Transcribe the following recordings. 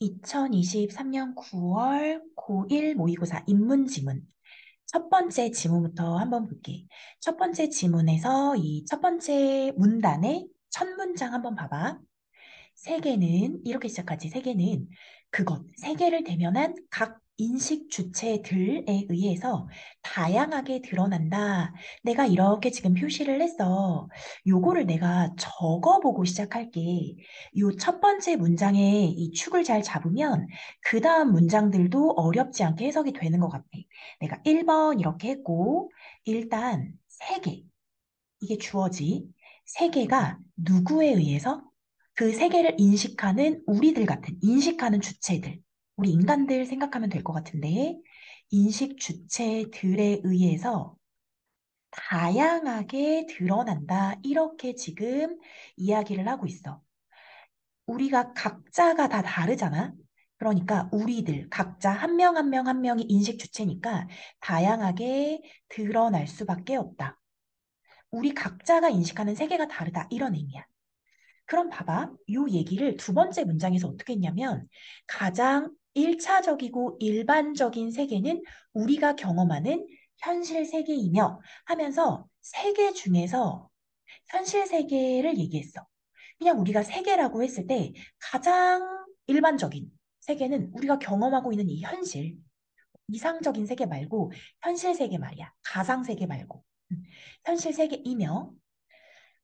2023년 9월 고1 모의고사 인문지문. 첫 번째 지문부터 한번 볼게. 첫 번째 지문에서 이 첫 번째 문단의 첫 문장 한번 봐봐. 세계는 이렇게 시작하지. 세계는 그것, 세계를 대면한 각 인식 주체들에 의해서 다양하게 드러난다. 내가 이렇게 지금 표시를 했어. 요거를 내가 적어보고 시작할게. 요 첫 번째 문장에 이 축을 잘 잡으면 그 다음 문장들도 어렵지 않게 해석이 되는 것 같아. 내가 1번 이렇게 했고, 일단 세계. 이게 주어지. 세계가 누구에 의해서? 그 세계를 인식하는 우리들 같은, 인식하는 주체들. 우리 인간들 생각하면 될 것 같은데, 인식 주체들에 의해서 다양하게 드러난다. 이렇게 지금 이야기를 하고 있어. 우리가 각자가 다 다르잖아. 그러니까 우리들 각자 한 명 한 명 한 명이 인식 주체니까 다양하게 드러날 수밖에 없다. 우리 각자가 인식하는 세계가 다르다. 이런 의미야. 그럼 봐봐. 이 얘기를 두 번째 문장에서 어떻게 했냐면 가장 일차적이고 일반적인 세계는 우리가 경험하는 현실 세계이며 하면서 세계 중에서 현실 세계를 얘기했어. 그냥 우리가 세계라고 했을 때 가장 일반적인 세계는 우리가 경험하고 있는 이 현실, 이상적인 세계 말고 현실 세계 말이야. 가상 세계 말고. 현실 세계이며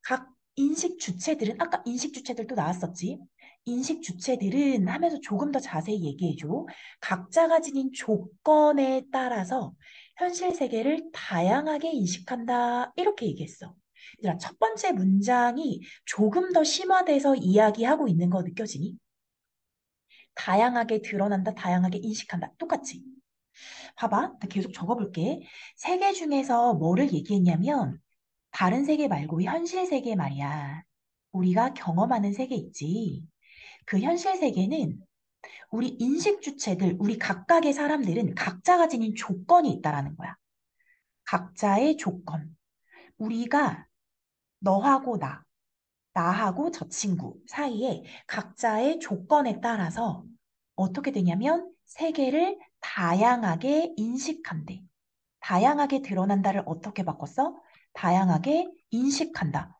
각 인식 주체들은 아까 인식 주체들도 나왔었지. 인식 주체들은 하면서 조금 더 자세히 얘기해줘. 각자가 지닌 조건에 따라서 현실 세계를 다양하게 인식한다. 이렇게 얘기했어. 얘들아, 첫 번째 문장이 조금 더 심화돼서 이야기하고 있는 거 느껴지니? 다양하게 드러난다, 다양하게 인식한다. 똑같지? 봐봐. 나 계속 적어볼게. 세계 중에서 뭐를 얘기했냐면 다른 세계 말고 현실 세계 말이야. 우리가 경험하는 세계 있지. 그 현실 세계는 우리 인식 주체들, 우리 각각의 사람들은 각자가 지닌 조건이 있다라는 거야. 각자의 조건. 우리가 너하고 나, 나하고 저 친구 사이에 각자의 조건에 따라서 어떻게 되냐면 세계를 다양하게 인식한대. 다양하게 드러난다를 어떻게 바꿨어? 다양하게 인식한다.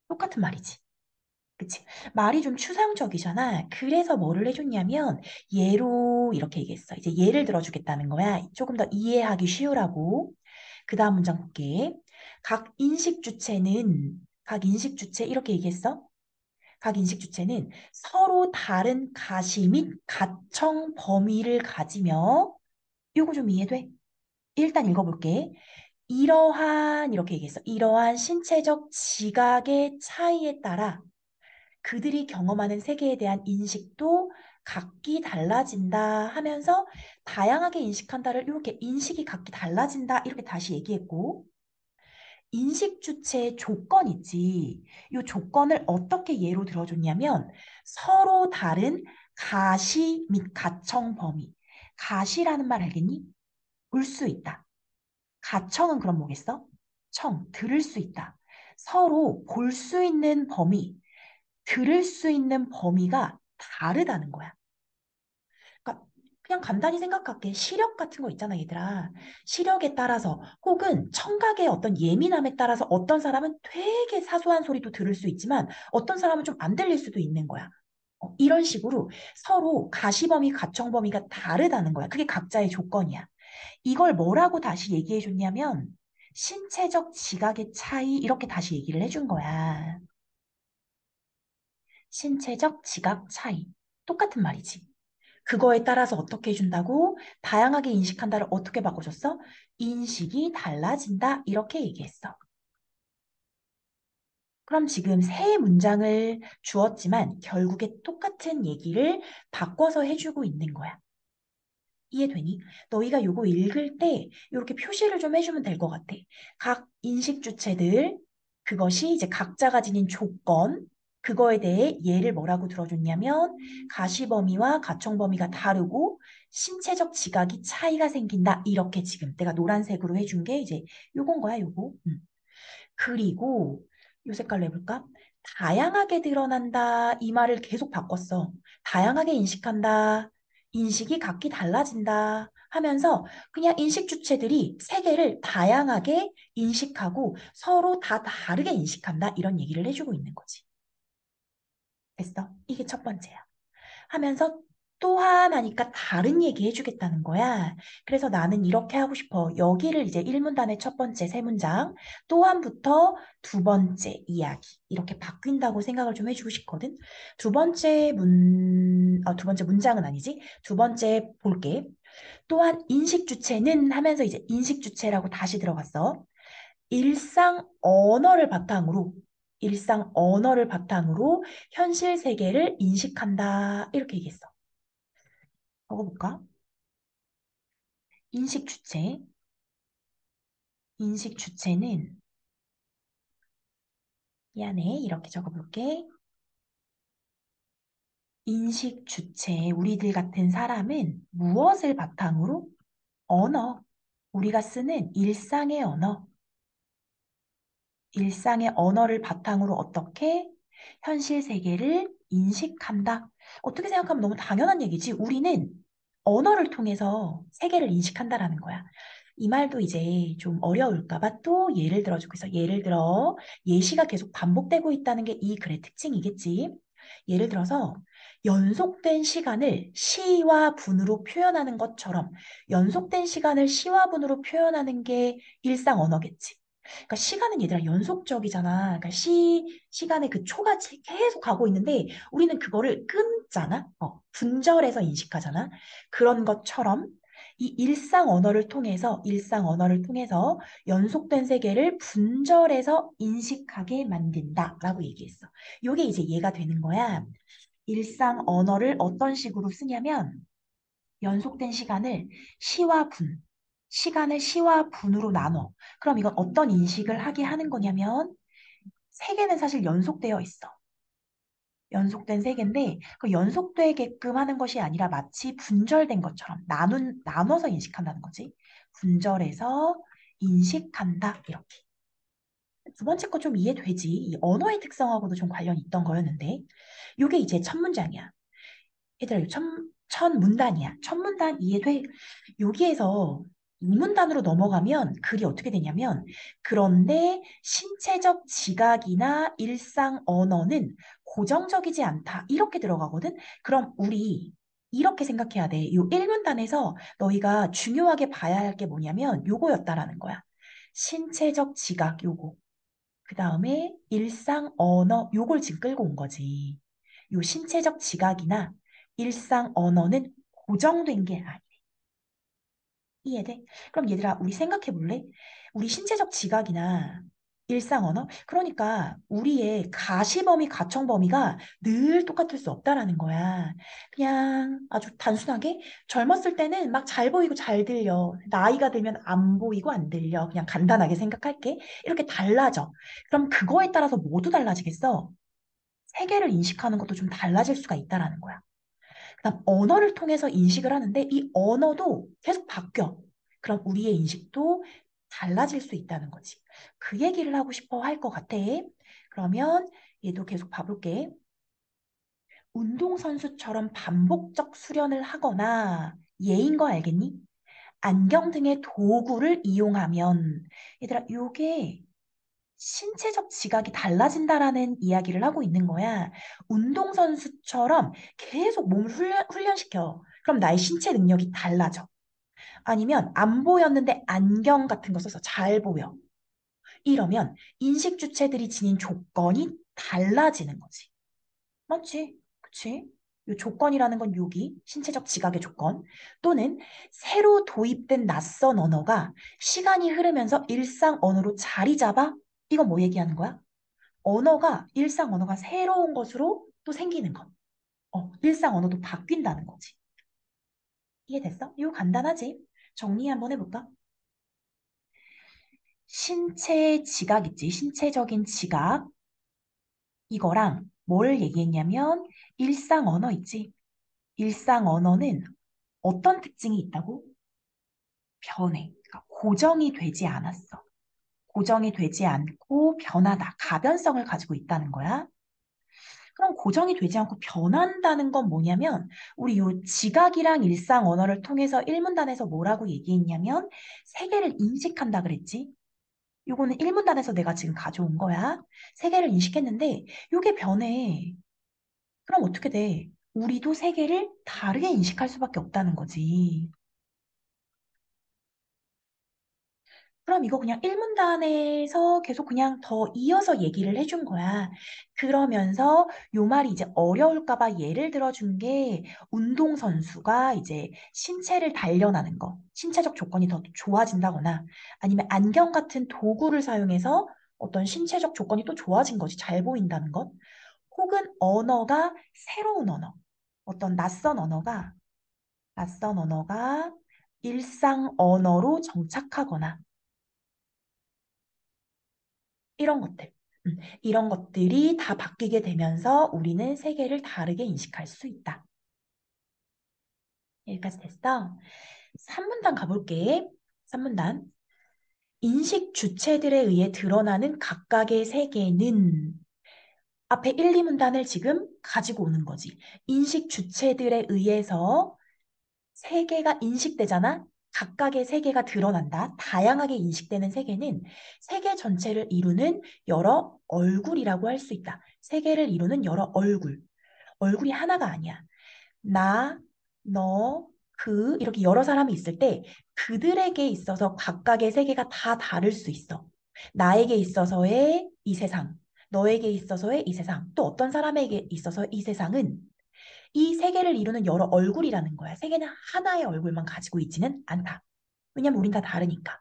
똑같은 말이지. 그치? 말이 좀 추상적이잖아. 그래서 뭐를 해줬냐면, 예로 이렇게 얘기했어. 이제 예를 들어주겠다는 거야. 조금 더 이해하기 쉬우라고. 그 다음 문장 볼게. 각 인식 주체, 이렇게 얘기했어. 각 인식 주체는 서로 다른 가시 및 가청 범위를 가지며, 요거 좀 이해돼? 일단 읽어볼게. 이러한, 이렇게 얘기했어. 이러한 신체적 지각의 차이에 따라 그들이 경험하는 세계에 대한 인식도 각기 달라진다 하면서 다양하게 인식한다를 이렇게 인식이 각기 달라진다 이렇게 다시 얘기했고 인식 주체의 조건 있지. 이 조건을 어떻게 예로 들어줬냐면 서로 다른 가시 및 가청 범위. 가시라는 말 알겠니? 볼 수 있다. 가청은 그럼 뭐겠어? 들을 수 있다. 서로 볼 수 있는 범위, 들을 수 있는 범위가 다르다는 거야. 그러니까 그냥 간단히 생각할게. 시력 같은 거 있잖아, 얘들아. 시력에 따라서 혹은 청각의 어떤 예민함에 따라서 어떤 사람은 되게 사소한 소리도 들을 수 있지만 어떤 사람은 좀 안 들릴 수도 있는 거야. 이런 식으로 서로 가시범위, 가청범위가 다르다는 거야. 그게 각자의 조건이야. 이걸 뭐라고 다시 얘기해 줬냐면 신체적 지각의 차이 이렇게 다시 얘기를 해준 거야. 신체적 지각 차이. 똑같은 말이지. 그거에 따라서 어떻게 해준다고? 다양하게 인식한다를 어떻게 바꿔줬어? 인식이 달라진다. 이렇게 얘기했어. 그럼 지금 세 문장을 주었지만 결국에 똑같은 얘기를 바꿔서 해주고 있는 거야. 이해되니? 너희가 요거 읽을 때 이렇게 표시를 좀 해주면 될 것 같아. 각 인식 주체들, 그것이 이제 각자가 지닌 조건, 그거에 대해 예를 뭐라고 들어줬냐면 가시범위와 가청범위가 다르고 신체적 지각이 차이가 생긴다. 이렇게 지금 내가 노란색으로 해준 게 이제 요건 거야, 요거. 그리고 요 색깔로 해볼까? 다양하게 드러난다. 이 말을 계속 바꿨어. 다양하게 인식한다. 인식이 각기 달라진다. 하면서 그냥 인식 주체들이 세계를 다양하게 인식하고 서로 다 다르게 인식한다. 이런 얘기를 해주고 있는 거지. 됐어? 이게 첫 번째야. 하면서 또한 하니까 다른 얘기 해주겠다는 거야. 그래서 나는 이렇게 하고 싶어. 여기를 이제 1문단의 첫 번째 세 문장, 또한부터 두 번째 이야기. 이렇게 바뀐다고 생각을 좀 해주고 싶거든. 두 번째 문장은 아니지. 두 번째 볼게. 또한 인식 주체는 하면서 이제 인식 주체라고 다시 들어갔어. 일상 언어를 바탕으로 일상 언어를 바탕으로 현실 세계를 인식한다. 이렇게 얘기했어. 적어볼까? 인식 주체. 인식 주체는 미안해. 이렇게 적어볼게. 인식 주체, 우리들 같은 사람은 무엇을 바탕으로? 언어. 우리가 쓰는 일상의 언어. 일상의 언어를 바탕으로 어떻게 현실 세계를 인식한다. 어떻게 생각하면 너무 당연한 얘기지. 우리는 언어를 통해서 세계를 인식한다라는 거야. 이 말도 이제 좀 어려울까 봐 또 예를 들어주고 있어. 예를 들어 예시가 계속 반복되고 있다는 게 이 글의 특징이겠지. 예를 들어서 연속된 시간을 시와 분으로 표현하는 것처럼 연속된 시간을 시와 분으로 표현하는 게 일상 언어겠지. 그러니까 시간은 얘들아 연속적이잖아. 그러니까 시간의 그 초가 계속 가고 있는데 우리는 그거를 끊잖아. 분절해서 인식하잖아. 그런 것처럼 이 일상 언어를 통해서 연속된 세계를 분절해서 인식하게 만든다라고 얘기했어. 이게 이제 얘가 되는 거야. 일상 언어를 어떤 식으로 쓰냐면 연속된 시간을 시와 분으로 나눠. 그럼 이건 어떤 인식을 하게 하는 거냐면 세계는 사실 연속되어 있어. 연속된 세계인데 그 연속되게끔 하는 것이 아니라 마치 분절된 것처럼 나눠서 인식한다는 거지. 분절해서 인식한다. 이렇게. 두 번째 거 좀 이해되지? 이 언어의 특성하고도 좀 관련이 있던 거였는데 이게 이제 첫 문장이야. 얘들아, 이거 첫 문단이야. 첫 문단 이해돼? 여기에서 이 문단으로 넘어가면 글이 어떻게 되냐면, 그런데 신체적 지각이나 일상 언어는 고정적이지 않다. 이렇게 들어가거든? 그럼 우리 이렇게 생각해야 돼. 이 1문단에서 너희가 중요하게 봐야 할 게 뭐냐면 요거였다라는 거야. 신체적 지각 요거. 그 다음에 일상 언어 요걸 지금 끌고 온 거지. 요 신체적 지각이나 일상 언어는 고정된 게 아니야. 이해돼? 그럼 얘들아, 우리 생각해 볼래? 우리 신체적 지각이나 일상 언어? 그러니까 우리의 가시 범위, 가청 범위가 늘 똑같을 수 없다라는 거야. 그냥 아주 단순하게 젊었을 때는 막 잘 보이고 잘 들려. 나이가 들면 안 보이고 안 들려. 그냥 간단하게 생각할게. 이렇게 달라져. 그럼 그거에 따라서 모두 달라지겠어? 세계를 인식하는 것도 좀 달라질 수가 있다라는 거야. 그다음 언어를 통해서 인식을 하는데 이 언어도 계속 바뀌어. 그럼 우리의 인식도 달라질 수 있다는 거지. 그 얘기를 하고 싶어 할 것 같아. 그러면 얘도 계속 봐볼게. 운동선수처럼 반복적 수련을 하거나 예인 거 알겠니? 안경 등의 도구를 이용하면 얘들아 요게 신체적 지각이 달라진다라는 이야기를 하고 있는 거야. 운동선수처럼 계속 몸을 훈련시켜. 그럼 나의 신체 능력이 달라져. 아니면 안 보였는데 안경 같은 거 써서 잘 보여. 이러면 인식 주체들이 지닌 조건이 달라지는 거지. 맞지? 그치? 요 조건이라는 건 여기 신체적 지각의 조건 또는 새로 도입된 낯선 언어가 시간이 흐르면서 일상 언어로 자리 잡아? 이건 뭐 얘기하는 거야? 일상 언어가 새로운 것으로 또 생기는 것. 일상 언어도 바뀐다는 거지. 이해됐어? 이거 간단하지? 정리 한번 해볼까? 신체 지각 있지? 신체적인 지각. 이거랑 뭘 얘기했냐면 일상 언어 있지? 일상 언어는 어떤 특징이 있다고? 변해. 그러니까 고정이 되지 않았어. 고정이 되지 않고 변하다, 가변성을 가지고 있다는 거야. 그럼 고정이 되지 않고 변한다는 건 뭐냐면 우리 요 지각이랑 일상 언어를 통해서 일문단에서 뭐라고 얘기했냐면 세계를 인식한다 그랬지. 요거는 일문단에서 내가 지금 가져온 거야. 세계를 인식했는데 요게 변해. 그럼 어떻게 돼? 우리도 세계를 다르게 인식할 수밖에 없다는 거지. 그럼 이거 그냥 일문단에서 계속 그냥 더 이어서 얘기를 해준 거야. 그러면서 요 말이 이제 어려울까 봐 예를 들어준 게 운동선수가 이제 신체를 단련하는 거, 신체적 조건이 더 좋아진다거나 아니면 안경 같은 도구를 사용해서 어떤 신체적 조건이 또 좋아진 거지. 잘 보인다는 것. 혹은 언어가 새로운 언어, 어떤 낯선 언어가 일상 언어로 정착하거나 이런 것들. 이런 것들이 다 바뀌게 되면서 우리는 세계를 다르게 인식할 수 있다. 여기까지 됐어? 3문단 가볼게. 3문단. 인식 주체들에 의해 드러나는 각각의 세계는 앞에 1, 2문단을 지금 가지고 오는 거지. 인식 주체들에 의해서 세계가 인식되잖아? 각각의 세계가 드러난다. 다양하게 인식되는 세계는 세계 전체를 이루는 여러 얼굴이라고 할 수 있다. 세계를 이루는 여러 얼굴. 얼굴이 하나가 아니야. 나, 너, 그 이렇게 여러 사람이 있을 때 그들에게 있어서 각각의 세계가 다 다를 수 있어. 나에게 있어서의 이 세상, 너에게 있어서의 이 세상, 또 어떤 사람에게 있어서 이 세상은 이 세계를 이루는 여러 얼굴이라는 거야. 세계는 하나의 얼굴만 가지고 있지는 않다. 왜냐면 우린 다 다르니까.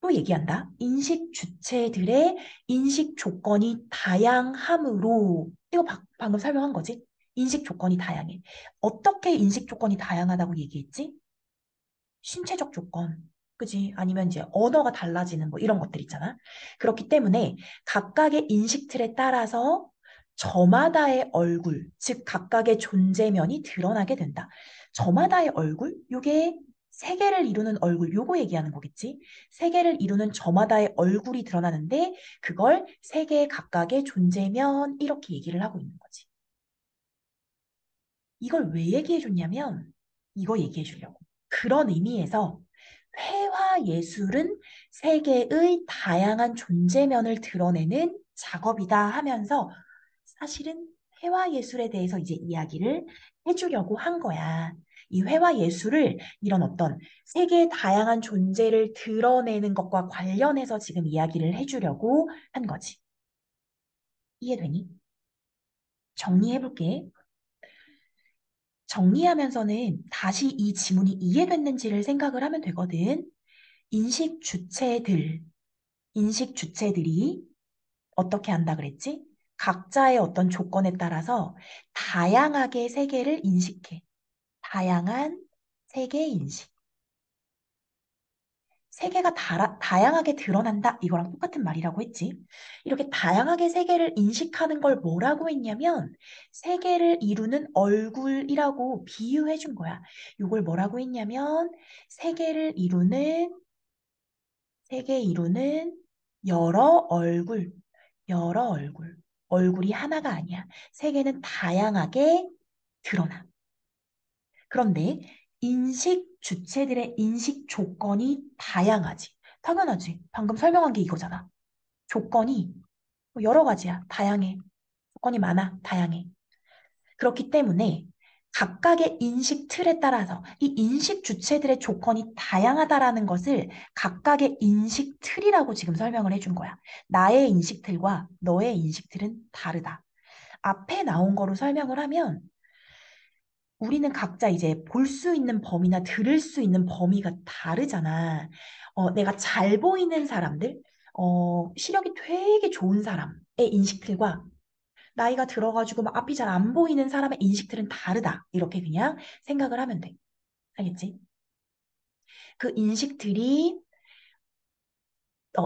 또 얘기한다. 인식 주체들의 인식 조건이 다양함으로, 이거 방금 설명한 거지? 인식 조건이 다양해. 어떻게 인식 조건이 다양하다고 얘기했지? 신체적 조건, 그지? 아니면 이제 언어가 달라지는 뭐 이런 것들 있잖아. 그렇기 때문에 각각의 인식 틀에 따라서 저마다의 얼굴, 즉 각각의 존재면이 드러나게 된다. 저마다의 얼굴? 요게 세계를 이루는 얼굴, 요거 얘기하는 거겠지? 세계를 이루는 저마다의 얼굴이 드러나는데 그걸 세계 각각의 존재면 이렇게 얘기를 하고 있는 거지. 이걸 왜 얘기해 줬냐면 이거 얘기해 주려고. 그런 의미에서 회화 예술은 세계의 다양한 존재면을 드러내는 작업이다 하면서 사실은 회화 예술에 대해서 이제 이야기를 해주려고 한 거야. 이 회화 예술을 이런 어떤 세계의 다양한 존재를 드러내는 것과 관련해서 지금 이야기를 해주려고 한 거지. 이해되니? 정리해볼게. 정리하면서는 다시 이 지문이 이해됐는지를 생각을 하면 되거든. 인식 주체들, 인식 주체들이 어떻게 한다 그랬지? 각자의 어떤 조건에 따라서 다양하게 세계를 인식해. 다양한 세계 인식. 세계가 다양하게 드러난다. 이거랑 똑같은 말이라고 했지. 이렇게 다양하게 세계를 인식하는 걸 뭐라고 했냐면 세계를 이루는 얼굴이라고 비유해 준 거야. 이걸 뭐라고 했냐면 세계 이루는 여러 얼굴, 여러 얼굴. 얼굴이 하나가 아니야. 세계는 다양하게 드러나. 그런데 인식 주체들의 인식 조건이 다양하지. 당연하지. 방금 설명한 게 이거잖아. 조건이 여러 가지야. 다양해. 조건이 많아. 다양해. 그렇기 때문에 각각의 인식 틀에 따라서 이 인식 주체들의 조건이 다양하다라는 것을 각각의 인식 틀이라고 지금 설명을 해준 거야. 나의 인식 틀과 너의 인식 틀은 다르다. 앞에 나온 거로 설명을 하면 우리는 각자 이제 볼 수 있는 범위나 들을 수 있는 범위가 다르잖아. 내가 잘 보이는 사람들, 시력이 되게 좋은 사람의 인식들과 나이가 들어가지고 막 앞이 잘 안 보이는 사람의 인식들은 다르다. 이렇게 그냥 생각을 하면 돼. 알겠지? 그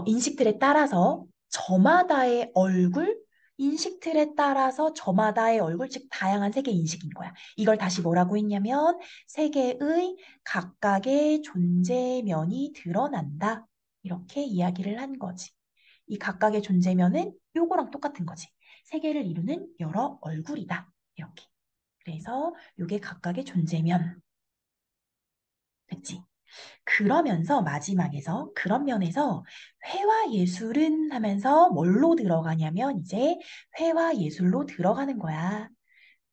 인식들에 따라서 저마다의 얼굴, 인식틀에 따라서 저마다의 얼굴, 즉 다양한 세계 인식인 거야. 이걸 다시 뭐라고 했냐면 세계의 각각의 존재면이 드러난다. 이렇게 이야기를 한 거지. 이 각각의 존재면은 요거랑 똑같은 거지. 세계를 이루는 여러 얼굴이다. 이렇게. 그래서 요게 각각의 존재면. 됐지? 그러면서 마지막에서 그런 면에서 회화 예술은 하면서 뭘로 들어가냐면 이제 회화 예술로 들어가는 거야.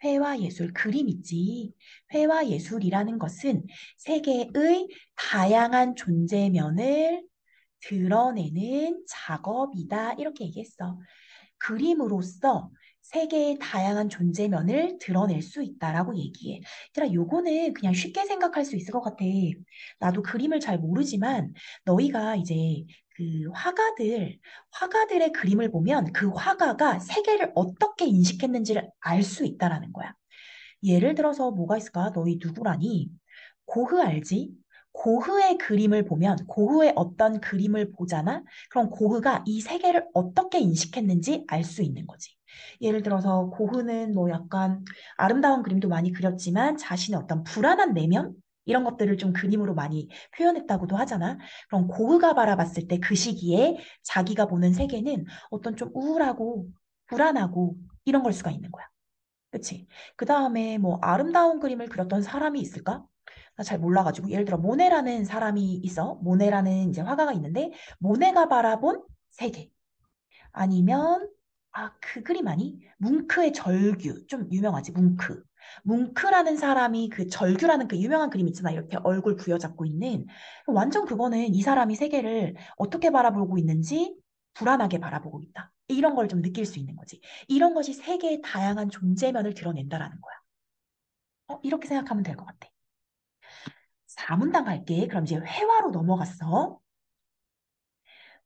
회화 예술, 그림 있지. 회화 예술이라는 것은 세계의 다양한 존재면을 드러내는 작업이다. 이렇게 얘기했어. 그림으로써 세계의 다양한 존재면을 드러낼 수 있다라고 얘기해. 얘들아, 요거는 그냥 쉽게 생각할 수 있을 것 같아. 나도 그림을 잘 모르지만 너희가 이제 그 화가들의 그림을 보면 그 화가가 세계를 어떻게 인식했는지를 알 수 있다라는 거야. 예를 들어서 뭐가 있을까? 너희 누구라니? 고흐 알지? 고흐의 그림을 보면 고흐의 어떤 그림을 보잖아? 그럼 고흐가 이 세계를 어떻게 인식했는지 알 수 있는 거지. 예를 들어서 고흐는 뭐 약간 아름다운 그림도 많이 그렸지만 자신의 어떤 불안한 내면? 이런 것들을 좀 그림으로 많이 표현했다고도 하잖아. 그럼 고흐가 바라봤을 때 그 시기에 자기가 보는 세계는 어떤 좀 우울하고 불안하고 이런 걸 수가 있는 거야. 그치? 그 다음에 뭐 아름다운 그림을 그렸던 사람이 있을까? 나 잘 몰라가지고 예를 들어 모네라는 사람이 있어. 모네라는 이제 화가가 있는데 모네가 바라본 세계. 아니면 그 그림 아니? 뭉크의 절규. 좀 유명하지, 뭉크. 뭉크라는 사람이 그 절규라는 그 유명한 그림 있잖아. 이렇게 얼굴 부여잡고 있는. 완전 그거는 이 사람이 세계를 어떻게 바라보고 있는지 불안하게 바라보고 있다. 이런 걸 좀 느낄 수 있는 거지. 이런 것이 세계의 다양한 존재면을 드러낸다라는 거야. 이렇게 생각하면 될 것 같아. 4문단 갈게. 그럼 이제 회화로 넘어갔어.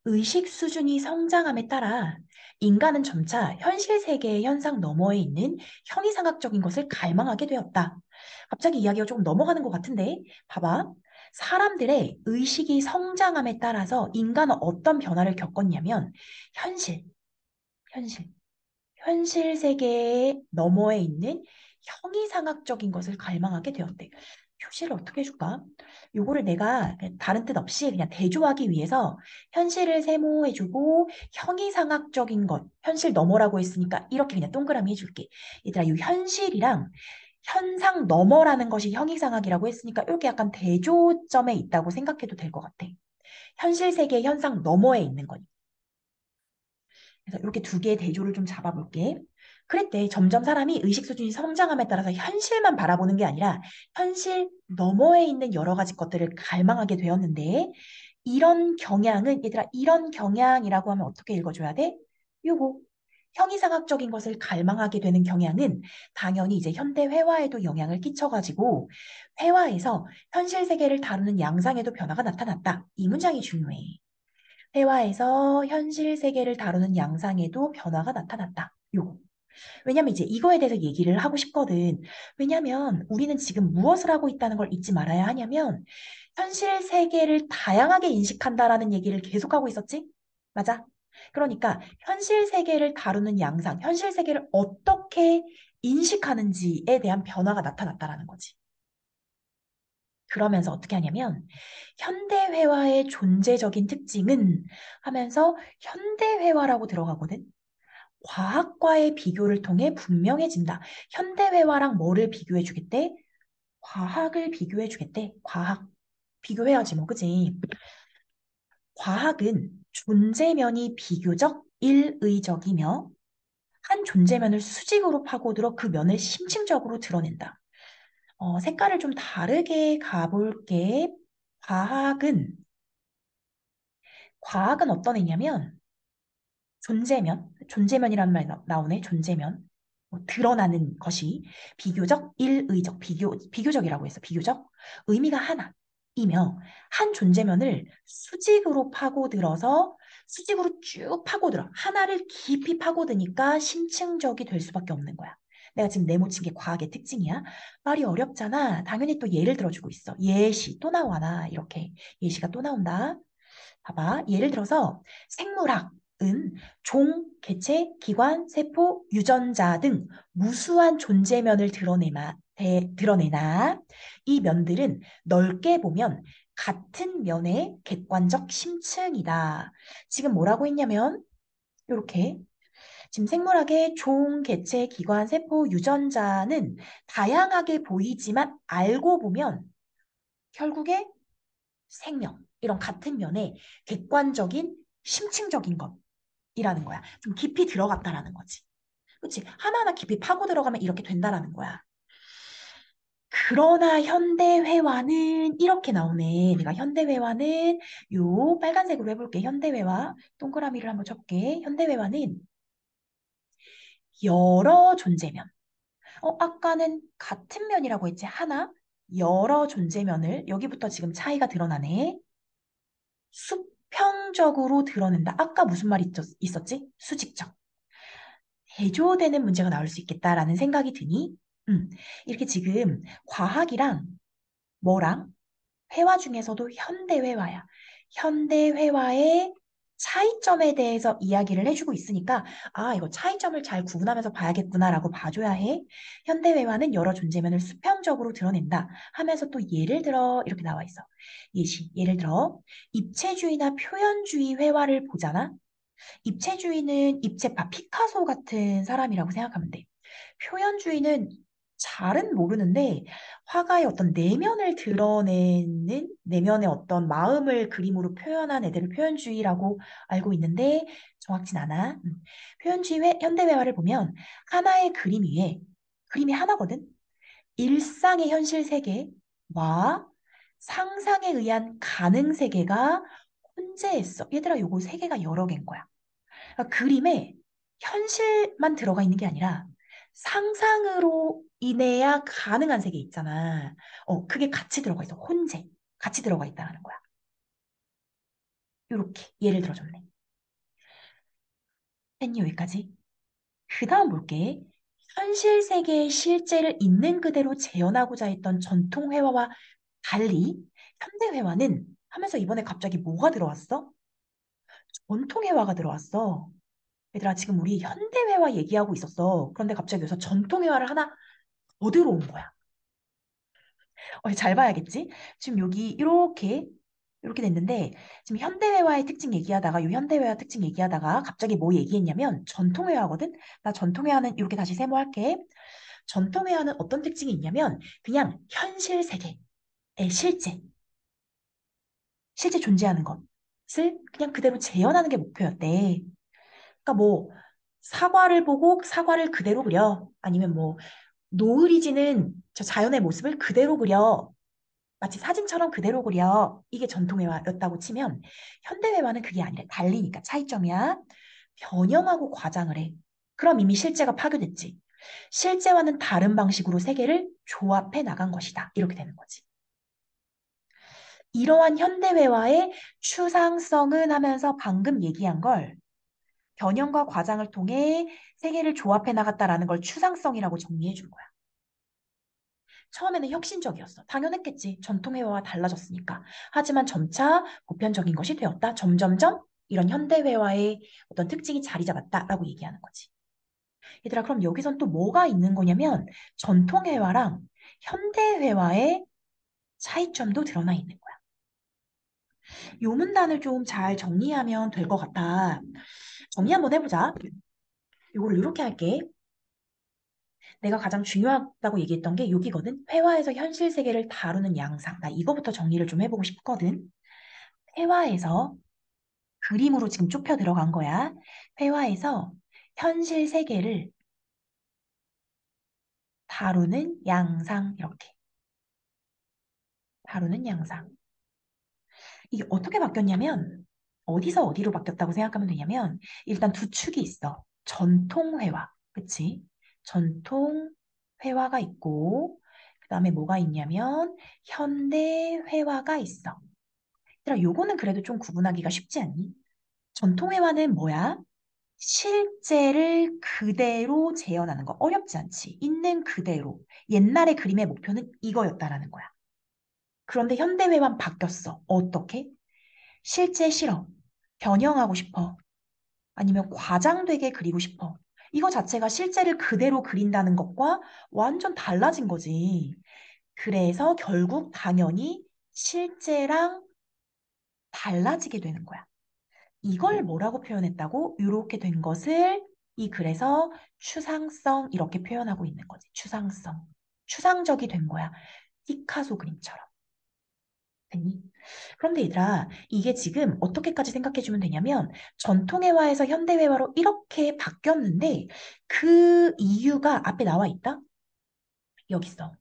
의식 수준이 성장함에 따라 인간은 점차 현실 세계의 현상 너머에 있는 형이상학적인 것을 갈망하게 되었다. 갑자기 이야기가 조금 넘어가는 것 같은데, 봐봐. 사람들의 의식이 성장함에 따라서 인간은 어떤 변화를 겪었냐면, 현실, 현실, 현실 세계의 너머에 있는 형이상학적인 것을 갈망하게 되었대. 표시를 어떻게 해줄까? 요거를 내가 다른 뜻 없이 그냥 대조하기 위해서 현실을 세모해주고 형이상학적인 것, 현실 너머라고 했으니까 이렇게 그냥 동그라미 해줄게. 얘들아, 이 현실이랑 현상 너머라는 것이 형이상학이라고 했으니까 이렇게 약간 대조점에 있다고 생각해도 될 것 같아. 현실 세계의 현상 너머에 있는 거니. 그래서 이렇게 두 개의 대조를 좀 잡아볼게. 그랬대. 점점 사람이 의식 수준이 성장함에 따라서 현실만 바라보는 게 아니라 현실 너머에 있는 여러 가지 것들을 갈망하게 되었는데 이런 경향은 얘들아 이런 경향이라고 하면 어떻게 읽어줘야 돼? 요거 형이상학적인 것을 갈망하게 되는 경향은 당연히 이제 현대 회화에도 영향을 끼쳐가지고 회화에서 현실 세계를 다루는 양상에도 변화가 나타났다. 이 문장이 중요해. 회화에서 현실 세계를 다루는 양상에도 변화가 나타났다. 요거. 왜냐면 이제 이거에 대해서 얘기를 하고 싶거든. 왜냐면 우리는 지금 무엇을 하고 있다는 걸 잊지 말아야 하냐면 현실 세계를 다양하게 인식한다라는 얘기를 계속하고 있었지? 맞아? 그러니까 현실 세계를 다루는 양상, 현실 세계를 어떻게 인식하는지에 대한 변화가 나타났다라는 거지. 그러면서 어떻게 하냐면 현대회화의 존재적인 특징은 하면서 현대회화라고 들어가거든. 과학과의 비교를 통해 분명해진다. 현대회화랑 뭐를 비교해 주겠대? 과학을 비교해 주겠대. 과학. 비교해야지 뭐, 그지? 과학은 존재면이 비교적 일의적이며 한 존재면을 수직으로 파고들어 그 면을 심층적으로 드러낸다. 색깔을 좀 다르게 가볼게. 과학은 과학은 어떤 애냐면 존재면이라는 말이 나오네. 존재면. 드러나는 것이 비교적 일의적, 비교적이라고 해서 비교적 의미가 하나이며 한 존재면을 수직으로 파고들어서 수직으로 쭉 파고들어. 하나를 깊이 파고드니까 심층적이 될 수밖에 없는 거야. 내가 지금 네모친 게 과학의 특징이야. 말이 어렵잖아. 당연히 또 예를 들어주고 있어. 예시 또 나와나 이렇게 예시가 또 나온다. 봐봐. 예를 들어서 생물학은 종, 개체, 기관, 세포, 유전자 등 무수한 존재면을 드러내나 이 면들은 넓게 보면 같은 면의 객관적 심층이다. 지금 뭐라고 했냐면 이렇게 지금 생물학의 종, 개체, 기관, 세포, 유전자는 다양하게 보이지만 알고 보면 결국에 생명, 이런 같은 면의 객관적인 심층적인 것이라는 거야. 좀 깊이 들어갔다라는 거지. 그렇지? 하나하나 깊이 파고 들어가면 이렇게 된다라는 거야. 그러나 현대회화는 이렇게 나오네. 내가 현대회화는 요 빨간색으로 해볼게. 현대회화 동그라미를 한번 쳐볼게. 현대회화는 여러 존재면. 아까는 같은 면이라고 했지. 하나, 여러 존재면을 여기부터 지금 차이가 드러나네. 수평적으로 드러낸다. 아까 무슨 말이 있었지? 수직적. 대조되는 문제가 나올 수 있겠다라는 생각이 드니, 이렇게 지금 과학이랑 뭐랑 회화 중에서도 현대회화야. 현대회화의 차이점에 대해서 이야기를 해주고 있으니까, 아, 이거 차이점을 잘 구분하면서 봐야겠구나라고 봐줘야 해. 현대회화는 여러 존재면을 수평적으로 드러낸다 하면서 또 예를 들어 이렇게 나와 있어. 예를 들어 입체주의나 표현주의 회화를 보잖아. 입체주의는 입체파 피카소 같은 사람이라고 생각하면 돼. 표현주의는 잘은 모르는데 화가의 어떤 내면을 드러내는 내면의 어떤 마음을 그림으로 표현한 애들을 표현주의라고 알고 있는데 정확진 않아. 표현주의 현대회화를 보면 하나의 그림 위에 그림이 하나거든. 일상의 현실 세계와 상상에 의한 가능 세계가 혼재했어. 얘들아, 요거 세계가 여러 개인 거야. 그러니까 그림에 현실만 들어가 있는 게 아니라 상상으로 인해야 가능한 세계 있잖아. 그게 같이 들어가 있어. 혼재. 같이 들어가 있다는 거야. 이렇게 예를 들어줬네. 팬이 여기까지. 그 다음 볼게. 현실 세계의 실제를 있는 그대로 재현하고자 했던 전통 회화와 달리 현대 회화는 하면서 이번에 갑자기 뭐가 들어왔어? 전통 회화가 들어왔어. 얘들아, 지금 우리 현대회화 얘기하고 있었어. 그런데 갑자기 여기서 전통회화를 하나 더 들어온 거야. 잘 봐야겠지? 지금 여기 이렇게 됐는데, 지금 현대회화의 특징 얘기하다가, 요 현대회화 특징 얘기하다가 갑자기 뭐 얘기했냐면, 전통회화거든? 나 전통회화는 이렇게 다시 세모할게. 전통회화는 어떤 특징이 있냐면, 그냥 현실 세계의 실제, 실제 존재하는 것을 그냥 그대로 재현하는 게 목표였대. 그러니까 뭐, 사과를 보고 사과를 그대로 그려. 아니면 뭐, 노을이 지는 저 자연의 모습을 그대로 그려. 마치 사진처럼 그대로 그려. 이게 전통회화였다고 치면 현대회화는 그게 아니라 달리니까 차이점이야. 변형하고 과장을 해. 그럼 이미 실제가 파괴됐지. 실제와는 다른 방식으로 세계를 조합해 나간 것이다. 이렇게 되는 거지. 이러한 현대회화의 추상성은 하면서 방금 얘기한 걸 변형과 과장을 통해 세계를 조합해 나갔다라는 걸 추상성이라고 정리해 준 거야. 처음에는 혁신적이었어. 당연했겠지. 전통회화와 달라졌으니까. 하지만 점차 보편적인 것이 되었다. 점점점 이런 현대회화의 어떤 특징이 자리 잡았다라고 얘기하는 거지. 얘들아, 그럼 여기선 또 뭐가 있는 거냐면 전통회화랑 현대회화의 차이점도 드러나 있는 거야. 요 문단을 좀 잘 정리하면 될 것 같아. 정리 한번 해보자. 이거를 이렇게 할게. 내가 가장 중요하다고 얘기했던 게 여기거든. 회화에서 현실 세계를 다루는 양상. 나 이거부터 정리를 좀 해보고 싶거든. 회화에서 그림으로 지금 좁혀 들어간 거야. 회화에서 현실 세계를 다루는 양상. 이렇게. 다루는 양상. 이게 어떻게 바뀌었냐면 어디서 어디로 바뀌었다고 생각하면 되냐면 일단 두 축이 있어. 전통 회화. 그치? 전통 회화가 있고 그다음에 뭐가 있냐면 현대 회화가 있어. 얘들아, 요거는 그래도 좀 구분하기가 쉽지 않니? 전통 회화는 뭐야? 실제를 그대로 재현하는 거. 어렵지 않지? 있는 그대로. 옛날의 그림의 목표는 이거였다라는 거야. 그런데 현대 회화는 바뀌었어. 어떻게? 실제 싫어. 변형하고 싶어. 아니면 과장되게 그리고 싶어. 이거 자체가 실제를 그대로 그린다는 것과 완전 달라진 거지. 그래서 결국 당연히 실제랑 달라지게 되는 거야. 이걸 뭐라고 표현했다고? 이렇게 된 것을 이 글에서 추상성 이렇게 표현하고 있는 거지. 추상성. 추상적이 된 거야. 피카소 그림처럼. 됐니? 그런데 얘들아, 이게 지금 어떻게까지 생각해주면 되냐면 전통회화에서 현대회화로 이렇게 바뀌었는데 그 이유가 앞에 나와 있다? 여기 있어.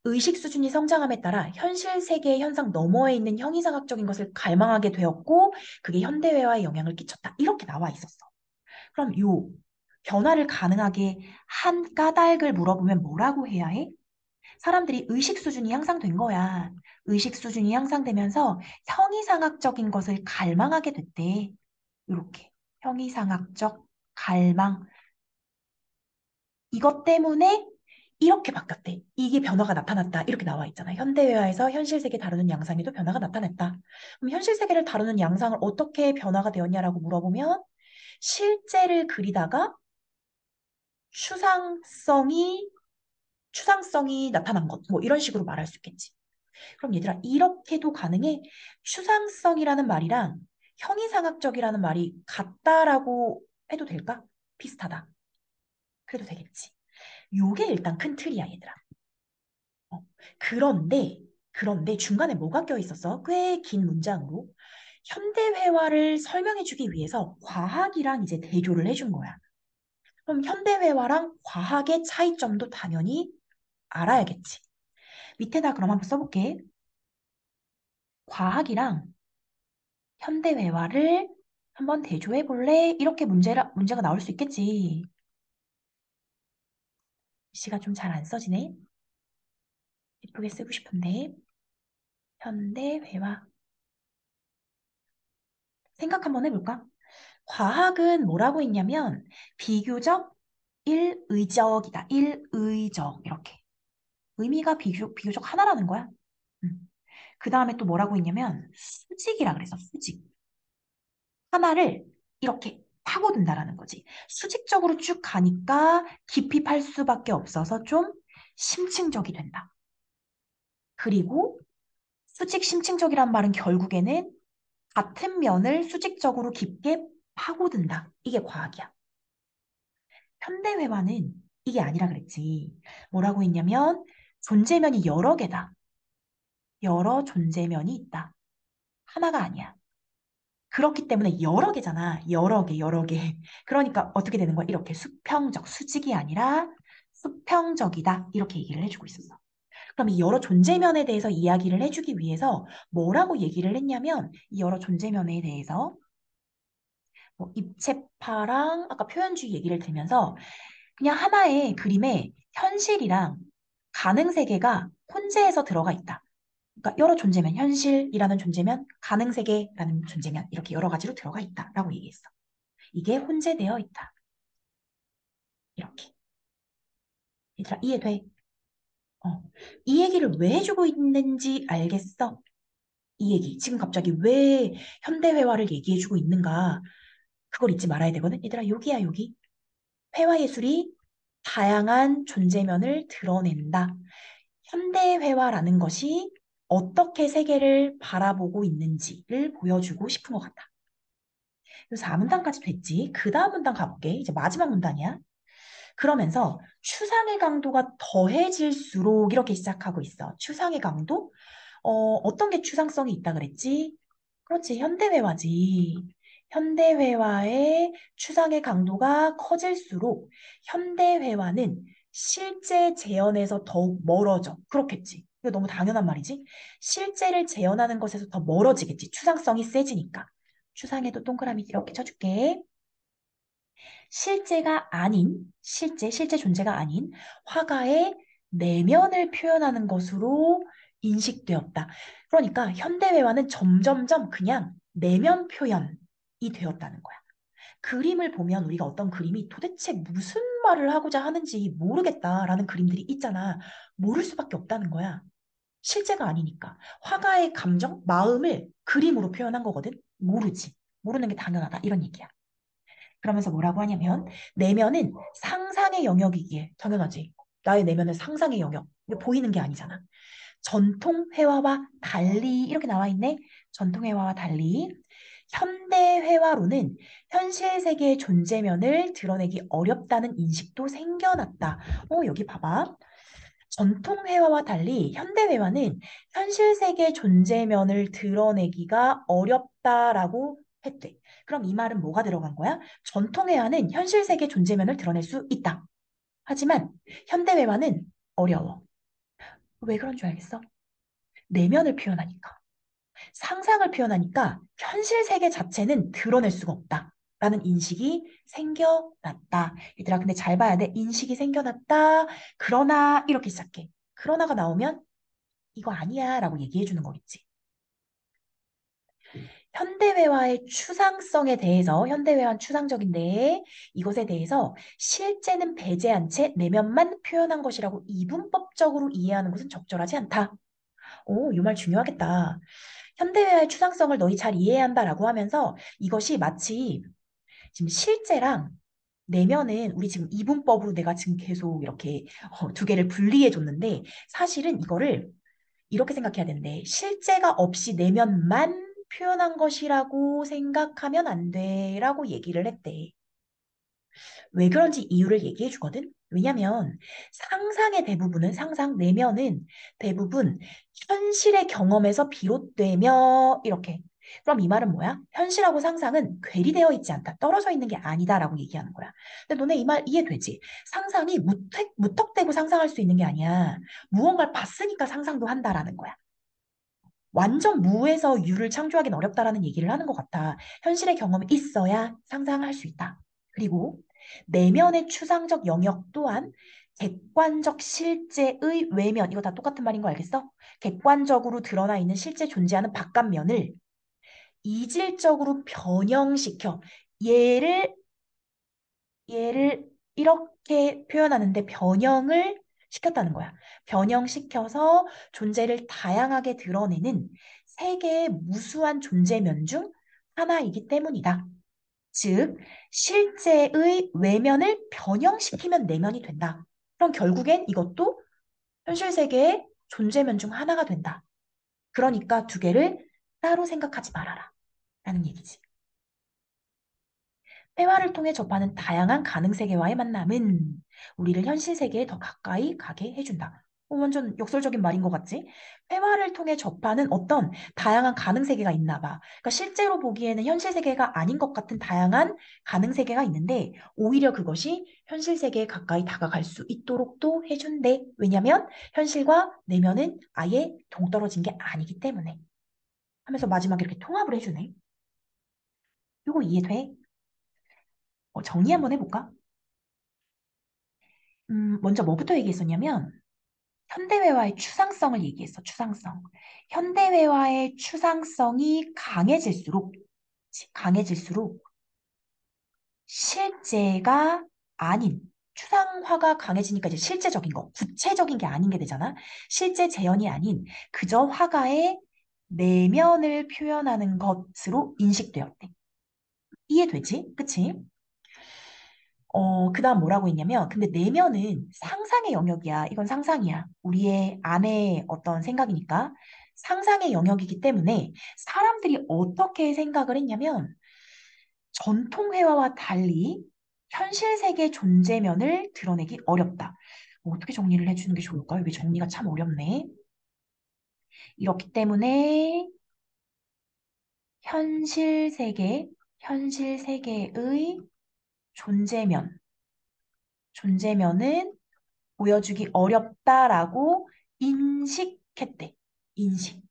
의식 수준이 성장함에 따라 현실 세계의 현상 너머에 있는 형이상학적인 것을 갈망하게 되었고 그게 현대회화에 영향을 끼쳤다. 이렇게 나와 있었어. 그럼 요 변화를 가능하게 한 까닭을 물어보면 뭐라고 해야 해? 사람들이 의식 수준이 향상된 거야. 의식 수준이 향상되면서 형이상학적인 것을 갈망하게 됐대. 이렇게 형이상학적 갈망. 이것 때문에 이렇게 바뀌었대. 이게 변화가 나타났다. 이렇게 나와 있잖아. 현대회화에서 현실 세계 다루는 양상에도 변화가 나타났다. 그럼 현실 세계를 다루는 양상을 어떻게 변화가 되었냐라고 물어보면 실제를 그리다가 추상성이 추상성이 나타난 것. 뭐 이런 식으로 말할 수 있겠지. 그럼 얘들아 이렇게도 가능해? 추상성이라는 말이랑 형이상학적이라는 말이 같다라고 해도 될까? 비슷하다. 그래도 되겠지. 요게 일단 큰 틀이야, 얘들아. 어, 그런데 중간에 뭐가 껴 있었어? 꽤 긴 문장으로. 현대회화를 설명해주기 위해서 과학이랑 이제 대조를 해준 거야. 그럼 현대회화랑 과학의 차이점도 당연히 알아야겠지. 밑에다 그럼 한번 써볼게. 과학이랑 현대회화를 한번 대조해 볼래? 이렇게 문제가 나올 수 있겠지. 글씨가 좀 잘 안 써지네. 예쁘게 쓰고 싶은데. 현대회화. 생각 한번 해볼까? 과학은 뭐라고 했냐면 비교적 일의적이다. 일의적 이렇게. 의미가 비교적 하나라는 거야. 그 다음에 또 뭐라고 했냐면 수직이라 그랬어. 수직. 하나를 이렇게 파고든다라는 거지. 수직적으로 쭉 가니까 깊이 팔 수밖에 없어서 좀 심층적이 된다. 그리고 수직 심층적이란 말은 결국에는 같은 면을 수직적으로 깊게 파고든다. 이게 과학이야. 현대회화는 이게 아니라 그랬지. 뭐라고 했냐면 존재면이 여러 개다. 여러 존재면이 있다. 하나가 아니야. 그렇기 때문에 여러 개잖아. 여러 개, 여러 개. 그러니까 어떻게 되는 거야? 이렇게 수평적, 수직이 아니라 수평적이다. 이렇게 얘기를 해주고 있었어. 그럼 이 여러 존재면에 대해서 이야기를 해주기 위해서 뭐라고 얘기를 했냐면 이 여러 존재면에 대해서 뭐 입체파랑 아까 표현주의 얘기를 들면서 그냥 하나의 그림에 현실이랑 가능 세계가 혼재해서 들어가 있다. 그러니까 여러 존재면, 현실이라는 존재면, 가능 세계라는 존재면 이렇게 여러 가지로 들어가 있다라고 얘기했어. 이게 혼재되어 있다. 이렇게. 얘들아 이해돼? 어. 이 얘기를 왜 해주고 있는지 알겠어? 이 얘기. 지금 갑자기 왜 현대회화를 얘기해주고 있는가? 그걸 잊지 말아야 되거든. 얘들아 여기야 여기. 회화예술이 다양한 존재면을 드러낸다. 현대회화라는 것이 어떻게 세계를 바라보고 있는지를 보여주고 싶은 것 같다. 그래서 4문단까지 됐지. 그 다음 문단 가볼게. 이제 마지막 문단이야. 그러면서 추상의 강도가 더해질수록 이렇게 시작하고 있어. 추상의 강도? 어떤 게 추상성이 있다 그랬지? 그렇지, 현대회화지. 현대회화의 추상의 강도가 커질수록 현대회화는 실제 재현에서 더욱 멀어져. 그렇겠지. 이거 너무 당연한 말이지. 실제를 재현하는 것에서 더 멀어지겠지. 추상성이 세지니까. 추상에도 동그라미 이렇게 쳐줄게. 실제가 아닌, 실제 존재가 아닌 화가의 내면을 표현하는 것으로 인식되었다. 그러니까 현대회화는 점점점 그냥 내면 표현이 되었다는 거야. 그림을 보면 우리가 어떤 그림이 도대체 무슨 말을 하고자 하는지 모르겠다라는 그림들이 있잖아. 모를 수밖에 없다는 거야. 실제가 아니니까. 화가의 감정, 마음을 그림으로 표현한 거거든. 모르지. 모르는 게 당연하다. 이런 얘기야. 그러면서 뭐라고 하냐면 내면은 상상의 영역이기에 당연하지. 나의 내면은 상상의 영역. 이게 보이는 게 아니잖아. 전통 회화와 달리 이렇게 나와 있네. 전통 회화와 달리 현대 회화로는 현실 세계의 존재면을 드러내기 어렵다는 인식도 생겨났다. 여기 봐봐. 전통 회화와 달리 현대 회화는 현실 세계 존재면을 드러내기가 어렵다라고 했대. 그럼 이 말은 뭐가 들어간 거야? 전통 회화는 현실 세계 존재면을 드러낼 수 있다. 하지만 현대 회화는 어려워. 왜 그런 줄 알겠어? 내면을 표현하니까. 상상을 표현하니까 현실 세계 자체는 드러낼 수가 없다. 라는 인식이 생겨났다. 얘들아, 근데 잘 봐야 돼. 인식이 생겨났다. 그러나 이렇게 시작해. 그러나가 나오면 이거 아니야 라고 얘기해 주는 거겠지. 현대회화의 추상성에 대해서, 현대회화는 추상적인데 이것에 대해서 실제는 배제한 채 내면만 표현한 것이라고 이분법적으로 이해하는 것은 적절하지 않다. 오, 이 말 중요하겠다. 현대회화의 추상성을 너희 잘 이해해야 한다라고 하면서 이것이 마치 지금 실제랑 내면은 우리 지금 이분법으로 내가 지금 계속 이렇게 두 개를 분리해 줬는데 사실은 이거를 이렇게 생각해야 되는데 실제가 없이 내면만 표현한 것이라고 생각하면 안 돼라고 얘기를 했대. 왜 그런지 이유를 얘기해 주거든. 왜냐면 상상의 대부분은 상상 내면은 대부분 현실의 경험에서 비롯되며 이렇게. 그럼 이 말은 뭐야? 현실하고 상상은 괴리되어 있지 않다. 떨어져 있는 게 아니다라고 얘기하는 거야. 근데 너네 이 말 이해되지? 상상이 무턱대고 상상할 수 있는 게 아니야. 무언가를 봤으니까 상상도 한다라는 거야. 완전 무에서 유를 창조하기는 어렵다라는 얘기를 하는 것 같아. 현실의 경험이 있어야 상상할 수 있다. 그리고 내면의 추상적 영역 또한 객관적 실제의 외면, 이거 다 똑같은 말인 거 알겠어? 객관적으로 드러나 있는 실제 존재하는 바깥면을 이질적으로 변형시켜. 얘를 얘를 이렇게 표현하는데 변형을 시켰다는 거야. 변형시켜서 존재를 다양하게 드러내는 세계의 무수한 존재면 중 하나이기 때문이다. 즉, 실제의 외면을 변형시키면 내면이 된다. 그럼 결국엔 이것도 현실 세계의 존재면 중 하나가 된다. 그러니까 두 개를 따로 생각하지 말아라. 라는 얘기지. 회화를 통해 접하는 다양한 가능 세계와의 만남은 우리를 현실 세계에 더 가까이 가게 해준다. 완전 역설적인 말인 것 같지? 회화를 통해 접하는 어떤 다양한 가능 세계가 있나 봐. 그러니까 실제로 보기에는 현실 세계가 아닌 것 같은 다양한 가능 세계가 있는데 오히려 그것이 현실 세계에 가까이 다가갈 수 있도록도 해준대. 왜냐면 현실과 내면은 아예 동떨어진 게 아니기 때문에. 하면서 마지막에 이렇게 통합을 해주네. 이거 이해돼? 정리 한번 해볼까? 먼저 뭐부터 얘기했었냐면, 현대회화의 추상성을 얘기했어, 추상성. 현대회화의 추상성이 강해질수록 실제가 아닌, 추상화가 강해지니까 이제 실제적인 거, 구체적인 게 아닌 게 되잖아. 실제 재현이 아닌 그저 화가의 내면을 표현하는 것으로 인식되었대. 이해되지? 그치? 그 다음 뭐라고 했냐면, 근데 내면은 상상의 영역이야. 이건 상상이야. 우리의 안의 어떤 생각이니까. 상상의 영역이기 때문에 사람들이 어떻게 생각을 했냐면, 전통회화와 달리 현실 세계 존재면을 드러내기 어렵다. 어떻게 정리를 해주는 게 좋을까? 여기 정리가 참 어렵네. 이렇기 때문에 현실 세계, 현실 세계의 존재면, 존재면은 보여주기 어렵다라고 인식했대. 인식.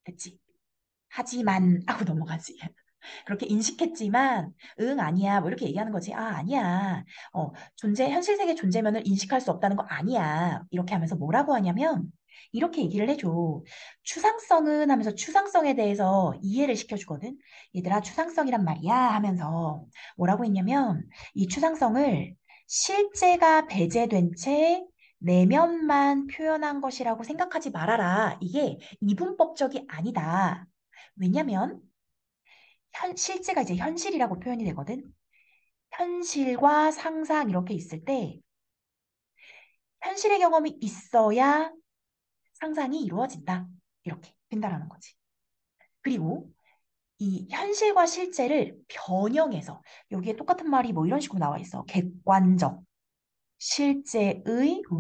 됐지? 하지만 하고 넘어가지. 그렇게 인식했지만 응 아니야 뭐 이렇게 얘기하는 거지. 아 아니야. 현실 세계 존재면을 인식할 수 없다는 거 아니야. 이렇게 하면서 뭐라고 하냐면 이렇게 얘기를 해줘. 추상성은 하면서 추상성에 대해서 이해를 시켜주거든. 얘들아 추상성이란 말이야 하면서 뭐라고 했냐면 이 추상성을 실제가 배제된 채 내면만 표현한 것이라고 생각하지 말아라. 이게 이분법적이 아니다. 왜냐면 실제가 이제 현실이라고 표현이 되거든. 현실과 상상 이렇게 있을 때 현실의 경험이 있어야 상상이 이루어진다. 이렇게 된다라는 거지. 그리고 이 현실과 실제를 변형해서 여기에 똑같은 말이 뭐 이런 식으로 나와 있어. 객관적, 실제의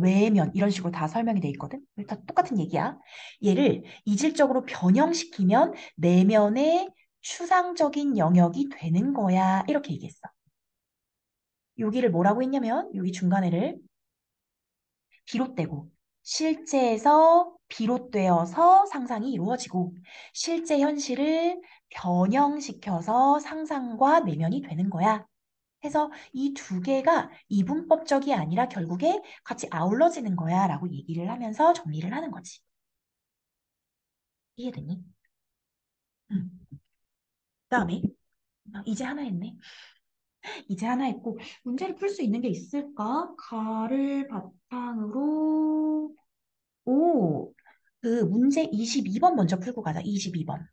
외면 이런 식으로 다 설명이 돼 있거든. 다 똑같은 얘기야. 얘를 이질적으로 변형시키면 내면의 추상적인 영역이 되는 거야. 이렇게 얘기했어. 여기를 뭐라고 했냐면 여기 중간에를 비롯되고 실제에서 비롯되어서 상상이 이루어지고 실제 현실을 변형시켜서 상상과 내면이 되는 거야. 해서 이 두 개가 이분법적이 아니라 결국에 같이 아울러지는 거야 라고 얘기를 하면서 정리를 하는 거지. 이해되니? 응. 그다음에 이제 하나 했네. 이제 하나 했고 문제를 풀 수 있는 게 있을까? 가를 바탕으로 오, 그 문제 22번 먼저 풀고 가자. 22번.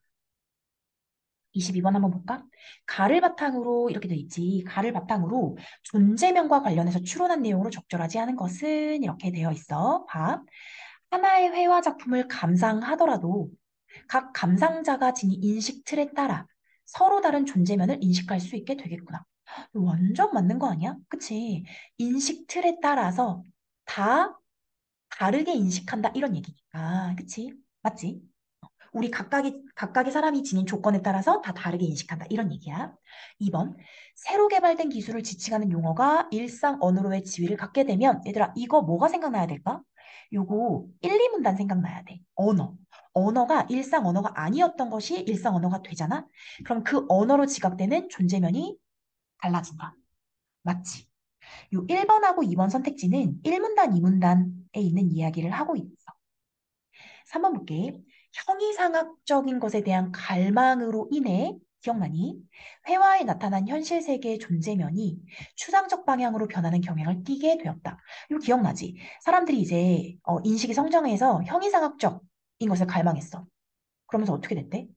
22번 한번 볼까? 가를 바탕으로 이렇게 돼 있지. 가를 바탕으로 존재명과 관련해서 추론한 내용으로 적절하지 않은 것은 이렇게 되어 있어. 봐. 하나의 회화 작품을 감상하더라도 각 감상자가 지닌 인식 틀에 따라 서로 다른 존재면을 인식할 수 있게 되겠구나. 완전 맞는 거 아니야? 그치? 인식 틀에 따라서 다 다르게 인식한다 이런 얘기니까. 그치? 맞지? 우리 각각의 사람이 지닌 조건에 따라서 다 다르게 인식한다. 이런 얘기야. 2번. 새로 개발된 기술을 지칭하는 용어가 일상 언어로의 지위를 갖게 되면, 얘들아, 이거 뭐가 생각나야 될까? 요거 1, 2문단 생각나야 돼. 언어. 언어가 일상 언어가 아니었던 것이 일상 언어가 되잖아? 그럼 그 언어로 지각되는 존재면이 달라진다. 맞지? 요 1번하고 2번 선택지는 1문단, 2문단에 있는 이야기를 하고 있어. 3번 볼게. 형이상학적인 것에 대한 갈망으로 인해 기억나니? 회화에 나타난 현실 세계의 존재면이 추상적 방향으로 변하는 경향을 띠게 되었다. 이거 기억나지? 사람들이 이제 인식이 성장해서 형이상학적인 것을 갈망했어. 그러면서 어떻게 됐대?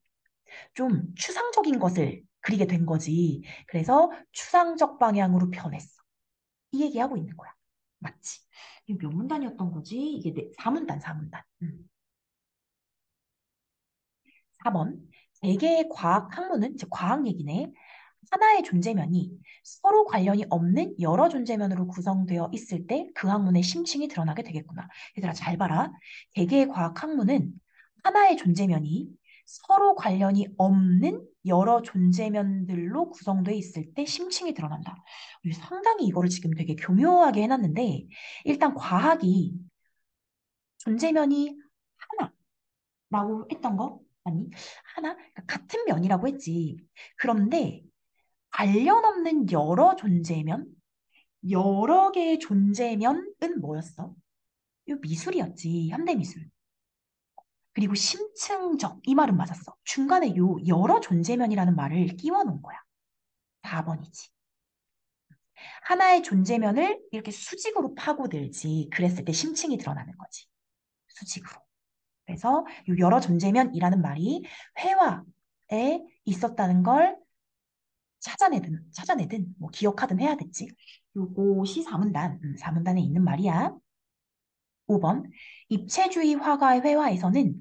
좀 추상적인 것을 그리게 된 거지. 그래서 추상적 방향으로 변했어. 이 얘기하고 있는 거야. 맞지? 이게 몇 문단이었던 거지? 이게 4문단, 4문단. 4번. 대개의 과학 학문은 이제 과학 얘기네. 하나의 존재면이 서로 관련이 없는 여러 존재면으로 구성되어 있을 때 그 학문의 심층이 드러나게 되겠구나. 얘들아 잘 봐라. 대개의 과학 학문은 하나의 존재면이 서로 관련이 없는 여러 존재면들로 구성되어 있을 때 심층이 드러난다. 우리 상당히 이거를 지금 되게 교묘하게 해놨는데 일단 과학이 존재면이 하나라고 했던 거 아니? 하나? 그러니까 같은 면이라고 했지. 그런데 관련 없는 여러 존재면, 여러 개의 존재면은 뭐였어? 이 미술이었지. 현대미술. 그리고 심층적, 이 말은 맞았어. 중간에 요 여러 존재면이라는 말을 끼워 놓은 거야. 4번이지. 하나의 존재면을 이렇게 수직으로 파고들지. 그랬을 때 심층이 드러나는 거지. 수직으로. 그래서 요 여러 존재면이라는 말이 회화에 있었다는 걸 찾아내든, 뭐 기억하든 해야 됐지. 요것이 사문단에 있는 말이야. 5번. 입체주의 화가의 회화에서는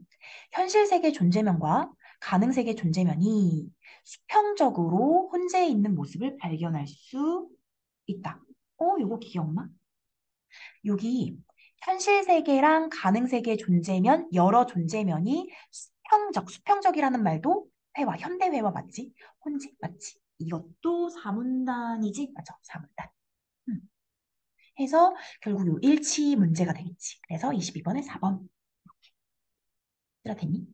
현실 세계 존재면과 가능 세계 존재면이 수평적으로 혼재해 있는 모습을 발견할 수 있다. 요거 기억나? 여기 현실 세계랑 가능 세계 존재면, 여러 존재면이 수평적이라는 말도 회화, 현대 회화 맞지? 혼재 맞지? 이것도 사문단이지? 맞아, 사문단. 음. 해서 결국 요 일치 문제가 되겠지. 그래서 22번에 4번. 이라 됐니?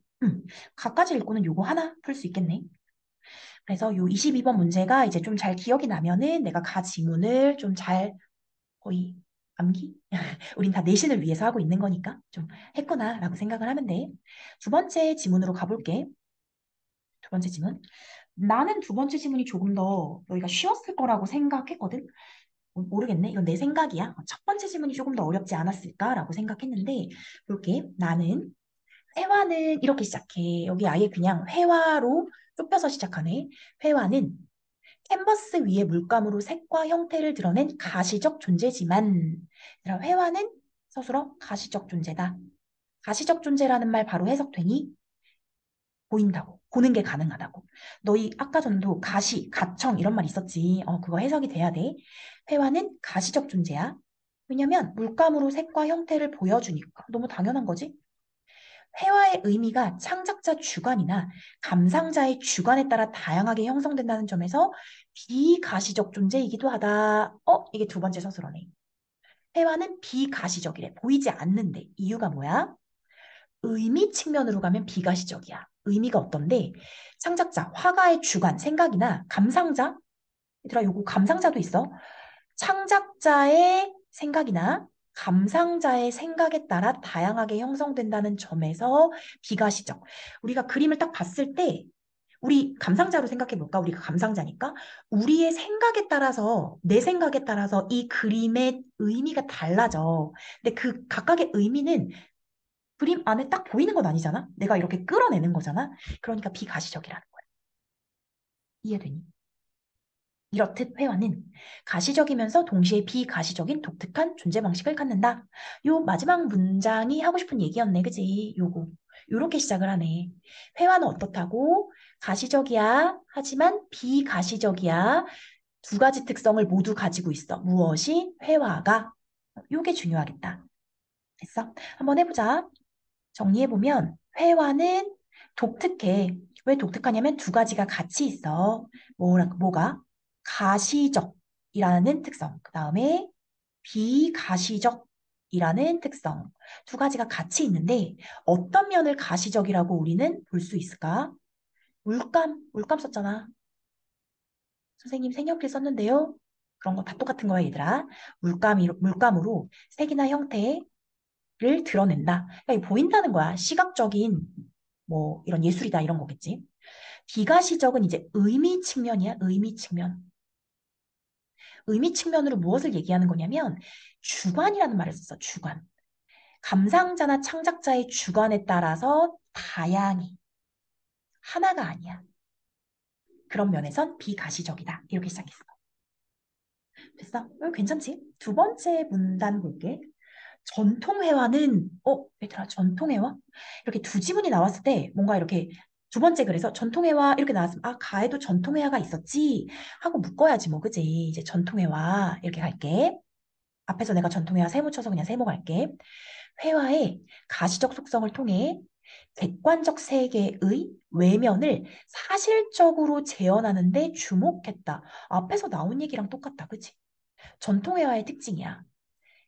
각가지 읽고는 요거 하나 풀 수 있겠네. 그래서 요 22번 문제가 이제 좀 잘 기억이 나면은 내가 가 지문을 좀 잘 거의 암기? 우린 다 내신을 위해서 하고 있는 거니까 좀 했구나라고 생각을 하면 돼. 두 번째 지문으로 가볼게. 두 번째 지문. 나는 두 번째 지문이 조금 더 너희가 쉬웠을 거라고 생각했거든. 모르겠네. 이건 내 생각이야. 첫 번째 지문이 조금 더 어렵지 않았을까라고 생각했는데 볼게. 나는 회화는 이렇게 시작해. 여기 아예 그냥 회화로 좁혀서 시작하네. 회화는 캔버스 위에 물감으로 색과 형태를 드러낸 가시적 존재지만, 얘들아, 회화는 서술어 가시적 존재다. 가시적 존재라는 말 바로 해석되니? 보인다고. 보는 게 가능하다고. 너희 아까 전도 가시, 가청 이런 말 있었지. 그거 해석이 돼야 돼. 회화는 가시적 존재야. 왜냐면 물감으로 색과 형태를 보여주니까. 너무 당연한 거지? 회화의 의미가 창작자 주관이나 감상자의 주관에 따라 다양하게 형성된다는 점에서 비가시적 존재이기도 하다. 이게 두 번째 서술어네. 회화는 비가시적이래. 보이지 않는데. 이유가 뭐야? 의미 측면으로 가면 비가시적이야. 의미가 어떤데? 창작자, 화가의 주관, 생각이나 감상자? 얘들아, 요거 감상자도 있어. 창작자의 생각이나 감상자의 생각에 따라 다양하게 형성된다는 점에서 비가시적. 우리가 그림을 딱 봤을 때 우리 감상자로 생각해 볼까? 우리가 감상자니까. 우리의 생각에 따라서, 내 생각에 따라서 이 그림의 의미가 달라져. 근데 그 각각의 의미는 그림 안에 딱 보이는 건 아니잖아? 내가 이렇게 끌어내는 거잖아? 그러니까 비가시적이라는 거야. 이해되니? 이렇듯 회화는 가시적이면서 동시에 비가시적인 독특한 존재 방식을 갖는다. 요 마지막 문장이 하고 싶은 얘기였네, 그지? 요거. 요렇게 시작을 하네. 회화는 어떻다고? 가시적이야. 하지만 비가시적이야. 두 가지 특성을 모두 가지고 있어. 무엇이? 회화가. 요게 중요하겠다. 됐어? 한번 해보자. 정리해보면 회화는 독특해. 왜 독특하냐면 두 가지가 같이 있어. 뭐가? 가시적이라는 특성. 그 다음에 비가시적이라는 특성. 두 가지가 같이 있는데 어떤 면을 가시적이라고 우리는 볼 수 있을까? 물감 썼잖아. 선생님 색연필 썼는데요. 그런 거 다 똑같은 거야, 얘들아. 물감으로 색이나 형태를 드러낸다. 그러니까 이게 보인다는 거야. 시각적인 뭐 이런 예술이다 이런 거겠지. 비가시적은 이제 의미 측면이야. 의미 측면. 의미 측면으로 무엇을 얘기하는 거냐면 주관이라는 말을 썼어. 주관. 감상자나 창작자의 주관에 따라서 다양히 하나가 아니야. 그런 면에선 비가시적이다. 이렇게 시작했어. 됐어? 괜찮지? 두 번째 문단 볼게. 전통회화는 얘들아 전통회화? 이렇게 두 지문이 나왔을 때 뭔가 이렇게 두 번째 그래서 전통회화 이렇게 나왔으면 가에도 전통회화가 있었지 하고 묶어야지 뭐 그지? 이제 전통회화 이렇게 갈게. 앞에서 내가 전통회화 세모 쳐서 그냥 세모 갈게. 회화의 가시적 속성을 통해 객관적 세계의 외면을 사실적으로 재현하는 데 주목했다. 앞에서 나온 얘기랑 똑같다. 그치? 전통회화의 특징이야.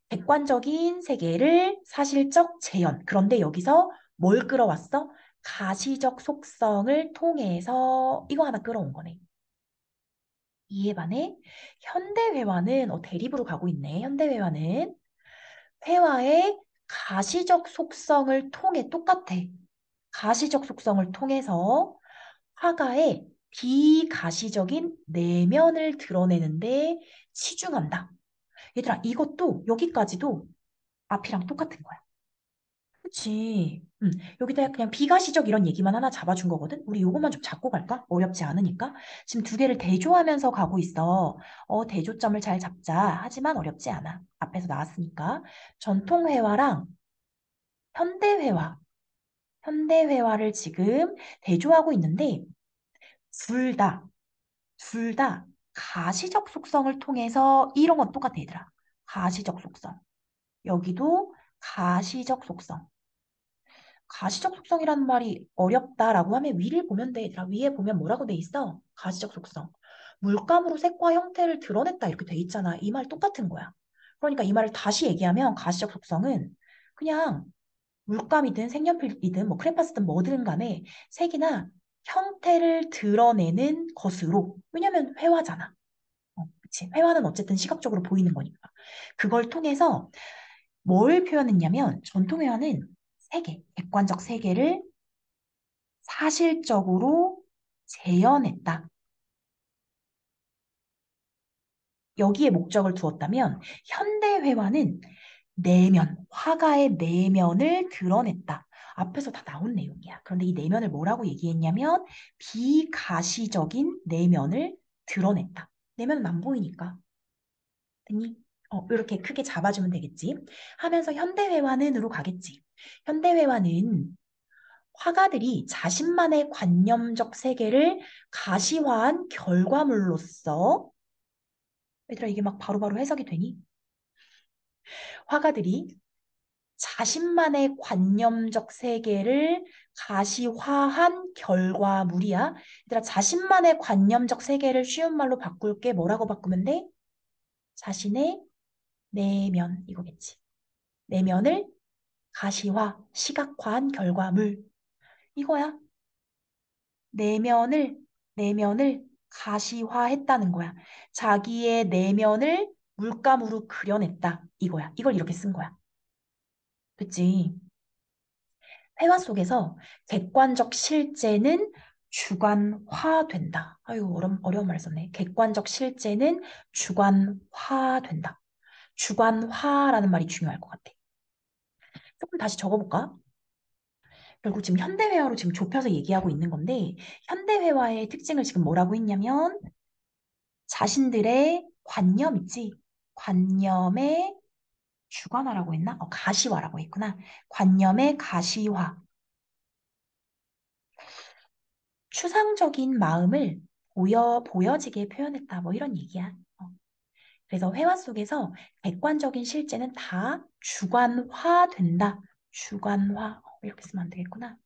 객관적인 세계를 사실적 재현. 그런데 여기서 뭘 끌어왔어? 가시적 속성을 통해서 이거 하나 끌어온 거네. 이에 반해 현대회화는 대립으로 가고 있네. 현대회화는 회화의 가시적 속성을 통해 똑같아. 가시적 속성을 통해서 화가의 비가시적인 내면을 드러내는데 치중한다. 얘들아, 이것도 여기까지도 앞이랑 똑같은 거야. 그치? 여기다 그냥 비가시적 이런 얘기만 하나 잡아준 거거든? 우리 요것만 좀 잡고 갈까? 어렵지 않으니까. 지금 두 개를 대조하면서 가고 있어. 대조점을 잘 잡자. 하지만 어렵지 않아. 앞에서 나왔으니까. 전통회화랑 현대회화. 현대회화를 지금 대조하고 있는데, 둘 다, 둘 다 가시적 속성을 통해서 이런 건 똑같아, 얘들아. 가시적 속성. 여기도 가시적 속성. 가시적 속성이라는 말이 어렵다라고 하면 위를 보면 돼. 얘들아, 위에 보면 뭐라고 돼 있어? 가시적 속성. 물감으로 색과 형태를 드러냈다 이렇게 돼 있잖아. 이 말 똑같은 거야. 그러니까 이 말을 다시 얘기하면 가시적 속성은 그냥 물감이든 색연필이든 뭐 크레파스든 뭐든 간에 색이나 형태를 드러내는 것으로 왜냐면 회화잖아. 그치? 회화는 어쨌든 시각적으로 보이는 거니까. 그걸 통해서 뭘 표현했냐면 전통회화는 세계, 객관적 세계를 사실적으로 재현했다. 여기에 목적을 두었다면 현대회화는 내면, 화가의 내면을 드러냈다. 앞에서 다 나온 내용이야. 그런데 이 내면을 뭐라고 얘기했냐면 비가시적인 내면을 드러냈다. 내면은 안 보이니까. 됐니? 이렇게 크게 잡아주면 되겠지. 하면서 현대회화는으로 가겠지. 현대회화는 화가들이 자신만의 관념적 세계를 가시화한 결과물로서, 얘들아, 이게 막 바로바로 해석이 되니? 화가들이 자신만의 관념적 세계를 가시화한 결과물이야. 얘들아, 자신만의 관념적 세계를 쉬운 말로 바꿀게. 뭐라고 바꾸면 돼? 자신의 내면, 이거겠지. 내면을 가시화, 시각화한 결과물. 이거야. 내면을, 내면을 가시화했다는 거야. 자기의 내면을 물감으로 그려냈다. 이거야. 이걸 이렇게 쓴 거야. 그치? 회화 속에서 객관적 실제는 주관화된다. 아유, 어려운 말 썼네. 객관적 실제는 주관화된다. 주관화라는 말이 중요할 것 같아. 조금 다시 적어볼까? 결국 지금 현대회화로 지금 좁혀서 얘기하고 있는 건데, 현대회화의 특징을 지금 뭐라고 했냐면, 자신들의 관념 있지? 관념의 주관화라고 했나? 가시화라고 했구나. 관념의 가시화. 추상적인 마음을 보여지게 표현했다. 뭐 이런 얘기야. 그래서 회화 속에서 객관적인 실제는 다 주관화된다. 주관화. 이렇게 쓰면 안 되겠구나.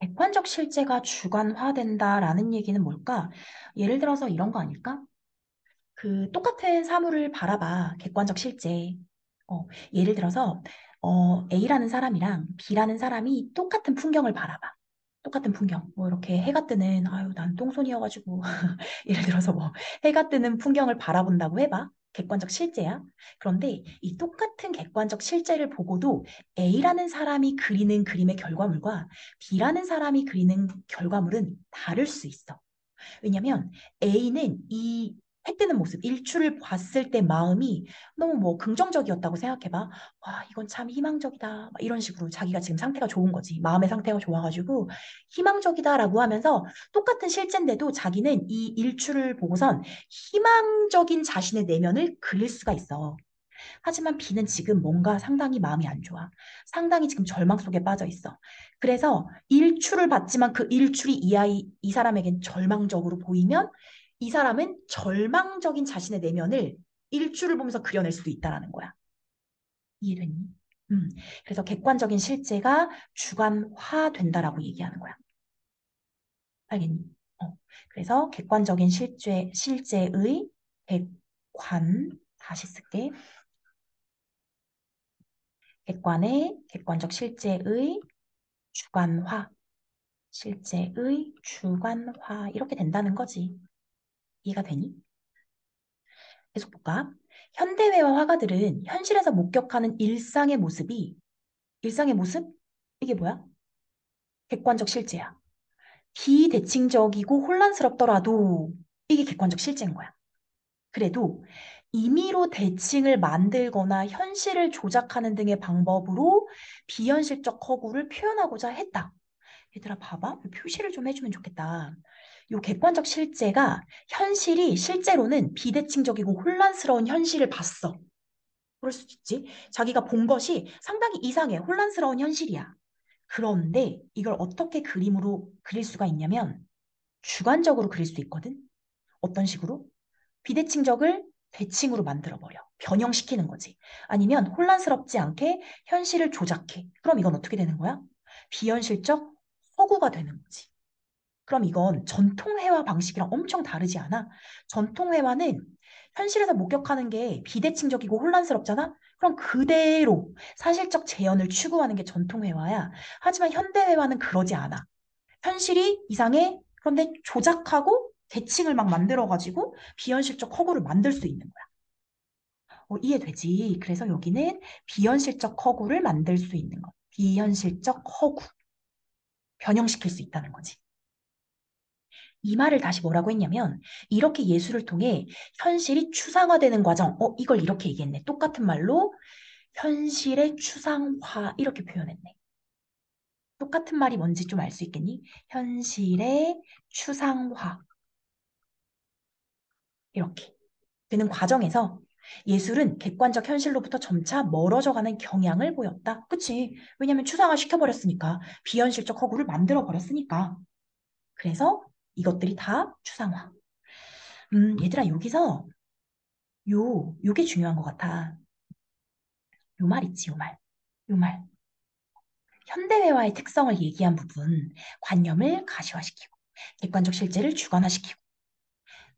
객관적 실제가 주관화된다라는 얘기는 뭘까? 예를 들어서 이런 거 아닐까? 그 똑같은 사물을 바라봐. 객관적 실제. 예를 들어서 A라는 사람이랑 B라는 사람이 똑같은 풍경을 바라봐. 똑같은 풍경. 뭐 이렇게 해가 뜨는 아유 난 똥손이어가지고 예를 들어서 뭐 해가 뜨는 풍경을 바라본다고 해봐. 객관적 실제야. 그런데 이 똑같은 객관적 실제를 보고도 A라는 사람이 그리는 그림의 결과물과 B라는 사람이 그리는 결과물은 다를 수 있어. 왜냐면 A는 이 해 뜨는 모습, 일출을 봤을 때 마음이 너무 뭐 긍정적이었다고 생각해봐. 와, 이건 참 희망적이다. 막 이런 식으로 자기가 지금 상태가 좋은 거지. 마음의 상태가 좋아가지고 희망적이다라고 하면서 똑같은 실제인데도 자기는 이 일출을 보고선 희망적인 자신의 내면을 그릴 수가 있어. 하지만 B는 지금 뭔가 상당히 마음이 안 좋아. 상당히 지금 절망 속에 빠져 있어. 그래서 일출을 봤지만 그 일출이 이 사람에겐 절망적으로 보이면 이 사람은 절망적인 자신의 내면을 일출을 보면서 그려낼 수도 있다라는 거야. 이해됐니? 음. 그래서 객관적인 실제가 주관화된다라고 얘기하는 거야. 알겠니? 그래서 객관적인 실제의 객관, 다시 쓸게. 객관적 실제의 주관화, 실제의 주관화 이렇게 된다는 거지. 이해가 되니? 계속 볼까? 현대회화 화가들은 현실에서 목격하는 일상의 모습? 이게 뭐야? 객관적 실제야. 비대칭적이고 혼란스럽더라도 이게 객관적 실제인 거야. 그래도 임의로 대칭을 만들거나 현실을 조작하는 등의 방법으로 비현실적 허구를 표현하고자 했다. 얘들아 봐봐. 표시를 좀 해주면 좋겠다. 요 객관적 실제가 현실이 실제로는 비대칭적이고 혼란스러운 현실을 봤어. 그럴 수도 있지. 자기가 본 것이 상당히 이상해. 혼란스러운 현실이야. 그런데 이걸 어떻게 그림으로 그릴 수가 있냐면 주관적으로 그릴 수 있거든. 어떤 식으로? 비대칭적을 대칭으로 만들어버려. 변형시키는 거지. 아니면 혼란스럽지 않게 현실을 조작해. 그럼 이건 어떻게 되는 거야? 비현실적 허구가 되는 거지. 그럼 이건 전통회화 방식이랑 엄청 다르지 않아? 전통회화는 현실에서 목격하는 게 비대칭적이고 혼란스럽잖아? 그럼 그대로 사실적 재현을 추구하는 게 전통회화야. 하지만 현대회화는 그러지 않아. 현실이 이상해? 그런데 조작하고 대칭을 막 만들어가지고 비현실적 허구를 만들 수 있는 거야. 이해되지? 그래서 여기는 비현실적 허구를 만들 수 있는 거. 비현실적 허구. 변형시킬 수 있다는 거지. 이 말을 다시 뭐라고 했냐면 이렇게 예술을 통해 현실이 추상화되는 과정. 이걸 이렇게 얘기했네. 똑같은 말로 현실의 추상화 이렇게 표현했네. 똑같은 말이 뭔지 좀 알 수 있겠니? 현실의 추상화. 이렇게 되는 과정에서 예술은 객관적 현실로부터 점차 멀어져가는 경향을 보였다. 그치? 왜냐면 추상화 시켜버렸으니까. 비현실적 허구를 만들어버렸으니까. 그래서 이것들이 다 추상화. 얘들아, 여기서 요게 중요한 것 같아. 요 말 있지, 요 말. 요 말. 현대회화의 특성을 얘기한 부분, 관념을 가시화시키고, 객관적 실제를 주관화시키고,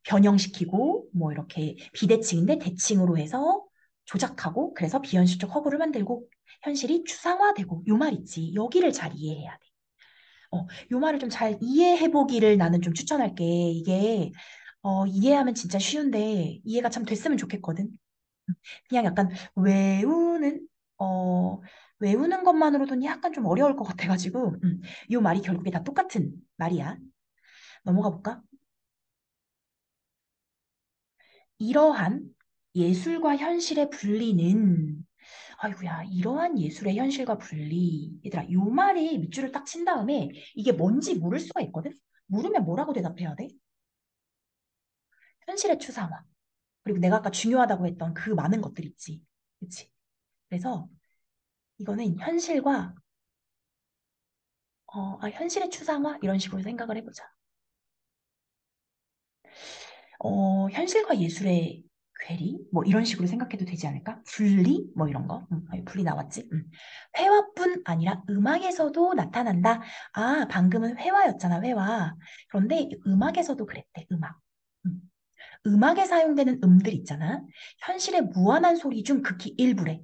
변형시키고, 뭐 이렇게 비대칭인데 대칭으로 해서 조작하고, 그래서 비현실적 허구를 만들고, 현실이 추상화되고, 요 말 있지. 여기를 잘 이해해야 돼. 요 말을 좀 잘 이해해보기를 나는 좀 추천할게. 이게, 이해하면 진짜 쉬운데, 이해가 참 됐으면 좋겠거든. 그냥 약간 어, 외우는 것만으로도는 약간 좀 어려울 것 같아가지고, 이 말이 결국에 다 똑같은 말이야. 넘어가 볼까? 이러한 예술과 현실의 분리는, 아이고야, 이러한 예술의 현실과 분리. 얘들아, 이 말이 밑줄을 딱 친 다음에 이게 뭔지 물을 수가 있거든? 물으면 뭐라고 대답해야 돼? 현실의 추상화. 그리고 내가 아까 중요하다고 했던 그 많은 것들 있지. 그치? 그래서 이거는 현실의 추상화? 이런 식으로 생각을 해보자. 현실과 예술의 괴리? 뭐 이런 식으로 생각해도 되지 않을까? 분리? 뭐 이런 거. 아니, 분리 나왔지? 회화뿐 아니라 음악에서도 나타난다. 아, 방금은 회화였잖아, 회화. 그런데 음악에서도 그랬대, 음악. 음. 음악에 사용되는 음들 있잖아. 현실의 무한한 소리 중 극히 일부래.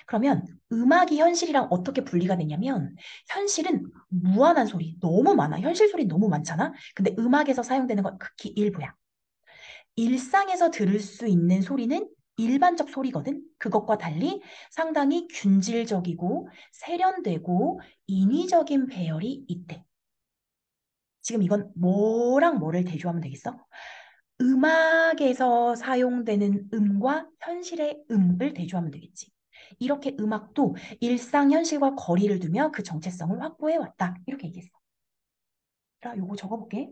그러면 음악이 현실이랑 어떻게 분리가 되냐면 현실은 무한한 소리 너무 많아. 현실 소리 너무 많잖아. 근데 음악에서 사용되는 건 극히 일부야. 일상에서 들을 수 있는 소리는 일반적 소리거든. 그것과 달리 상당히 균질적이고 세련되고 인위적인 배열이 있대. 지금 이건 뭐랑 뭐를 대조하면 되겠어? 음악에서 사용되는 음과 현실의 음을 대조하면 되겠지. 이렇게 음악도 일상 현실과 거리를 두며 그 정체성을 확보해 왔다. 이렇게 얘기했어. 자, 요거 적어볼게.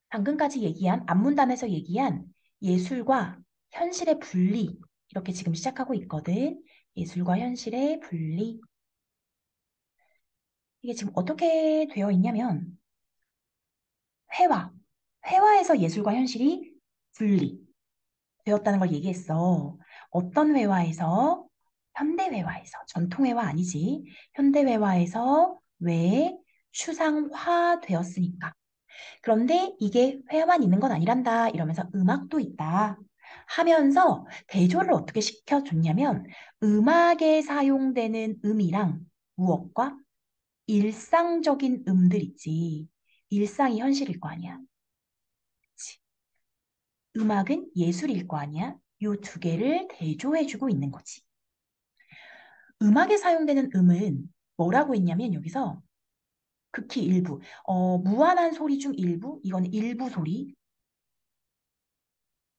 방금까지 얘기한 앞문단에서 얘기한 예술과 현실의 분리 이렇게 지금 시작하고 있거든. 예술과 현실의 분리. 이게 지금 어떻게 되어 있냐면 회화. 회화에서 예술과 현실이 분리. 되었다는 걸 얘기했어. 어떤 회화에서? 현대회화에서. 전통회화 아니지. 현대회화에서 왜 추상화되었으니까. 그런데 이게 회화만 있는 건 아니란다. 이러면서 음악도 있다. 하면서 대조를 어떻게 시켜줬냐면 음악에 사용되는 음이랑 무엇과 일상적인 음들 있지. 일상이 현실일 거 아니야. 그치? 음악은 예술일 거 아니야? 요 두 개를 대조해주고 있는 거지. 음악에 사용되는 음은 뭐라고 했냐면 여기서 극히 일부, 무한한 소리 중 일부, 이건 일부 소리.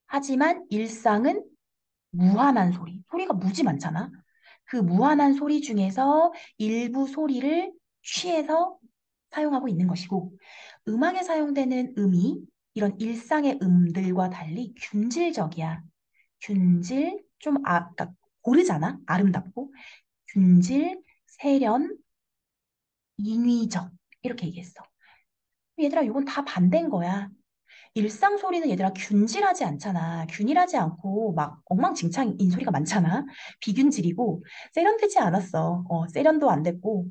하지만 일상은 무한한 소리. 소리가 무지 많잖아. 그 무한한 소리 중에서 일부 소리를 취해서 사용하고 있는 것이고, 음악에 사용되는 음이 이런 일상의 음들과 달리 균질적이야. 균질, 그러니까 고르잖아. 아름답고. 균질, 세련, 인위적. 이렇게 얘기했어. 얘들아, 이건 다 반대인 거야. 일상 소리는 얘들아 균질하지 않잖아. 균일하지 않고 막 엉망진창인 소리가 많잖아. 비균질이고 세련되지 않았어. 세련도 안 됐고.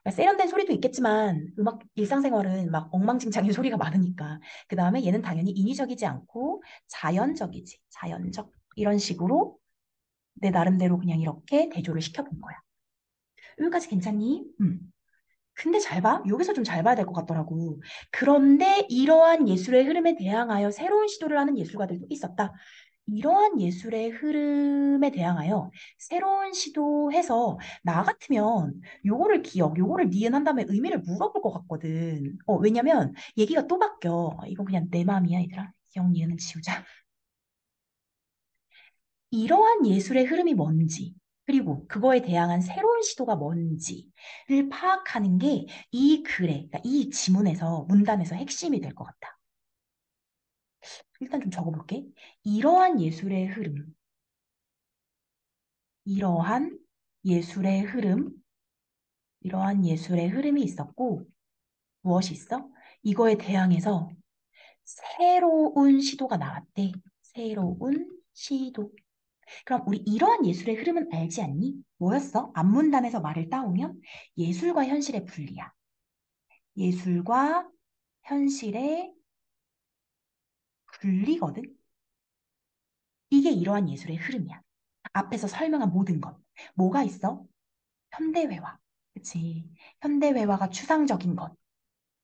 그러니까 세련된 소리도 있겠지만 음악 일상생활은 막 엉망진창인 소리가 많으니까. 그 다음에 얘는 당연히 인위적이지 않고 자연적이지. 자연적. 이런 식으로 내 나름대로 그냥 이렇게 대조를 시켜본 거야. 여기까지 괜찮니? 근데 잘 봐. 여기서 좀 잘 봐야 될 것 같더라고. 그런데 이러한 예술의 흐름에 대항하여 새로운 시도를 하는 예술가들도 있었다. 이러한 예술의 흐름에 대항하여 새로운 시도해서 나 같으면 요거를 니은한 다음에 의미를 물어볼 것 같거든. 왜냐면 얘기가 또 바뀌어. 이건 그냥 내 마음이야, 얘들아. 기억 니은은 지우자. 이러한 예술의 흐름이 뭔지, 그리고 그거에 대항한 새로운 시도가 뭔지를 파악하는 게 이 글의, 그러니까 이 지문에서, 문단에서 핵심이 될 것 같다. 일단 좀 적어볼게. 이러한 예술의 흐름, 이러한 예술의 흐름, 이러한 예술의 흐름이 있었고, 무엇이 있어? 이거에 대항해서 새로운 시도가 나왔대. 새로운 시도. 그럼 우리 이러한 예술의 흐름은 알지 않니? 뭐였어? 앞문단에서 말을 따오면 예술과 현실의 분리야. 예술과 현실의 분리거든. 이게 이러한 예술의 흐름이야. 앞에서 설명한 모든 것. 뭐가 있어? 현대회화. 그치? 현대회화가 추상적인 것.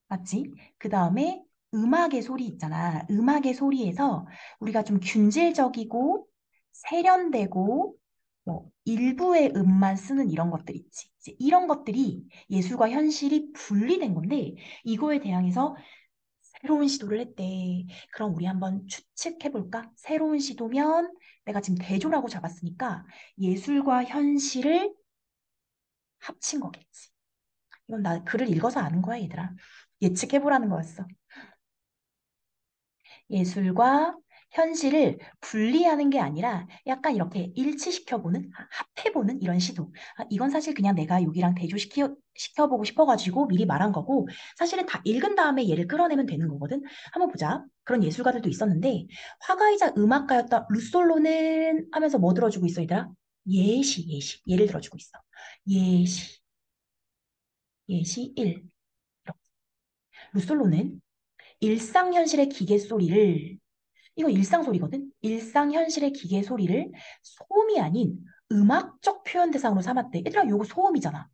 맞지? 그 다음에 음악의 소리 있잖아. 음악의 소리에서 우리가 좀 균질적이고 세련되고 뭐 일부의 음만 쓰는 이런 것들 있지. 이제 이런 것들이 예술과 현실이 분리된 건데 이거에 대항해서 새로운 시도를 했대. 그럼 우리 한번 추측해 볼까? 새로운 시도면 내가 지금 대조라고 잡았으니까 예술과 현실을 합친 거겠지. 이건 나 글을 읽어서 아는 거야, 얘들아. 예측해 보라는 거였어. 예술과 현실을 분리하는 게 아니라 약간 이렇게 일치시켜보는, 합해보는 이런 시도. 이건 사실 그냥 내가 여기랑 시켜보고 싶어가지고 미리 말한 거고, 사실은 다 읽은 다음에 얘를 끌어내면 되는 거거든. 한번 보자. 그런 예술가들도 있었는데, 화가이자 음악가였던 루솔로는 하면서 뭐 들어주고 있어, 얘들아? 예시, 예시. 예를 들어주고 있어. 예시, 예시 1. 루솔로는 일상 현실의 기계 소리를 이거 일상 소리거든? 일상 현실의 기계 소리를 소음이 아닌 음악적 표현 대상으로 삼았대. 얘들아, 요거 소음이잖아.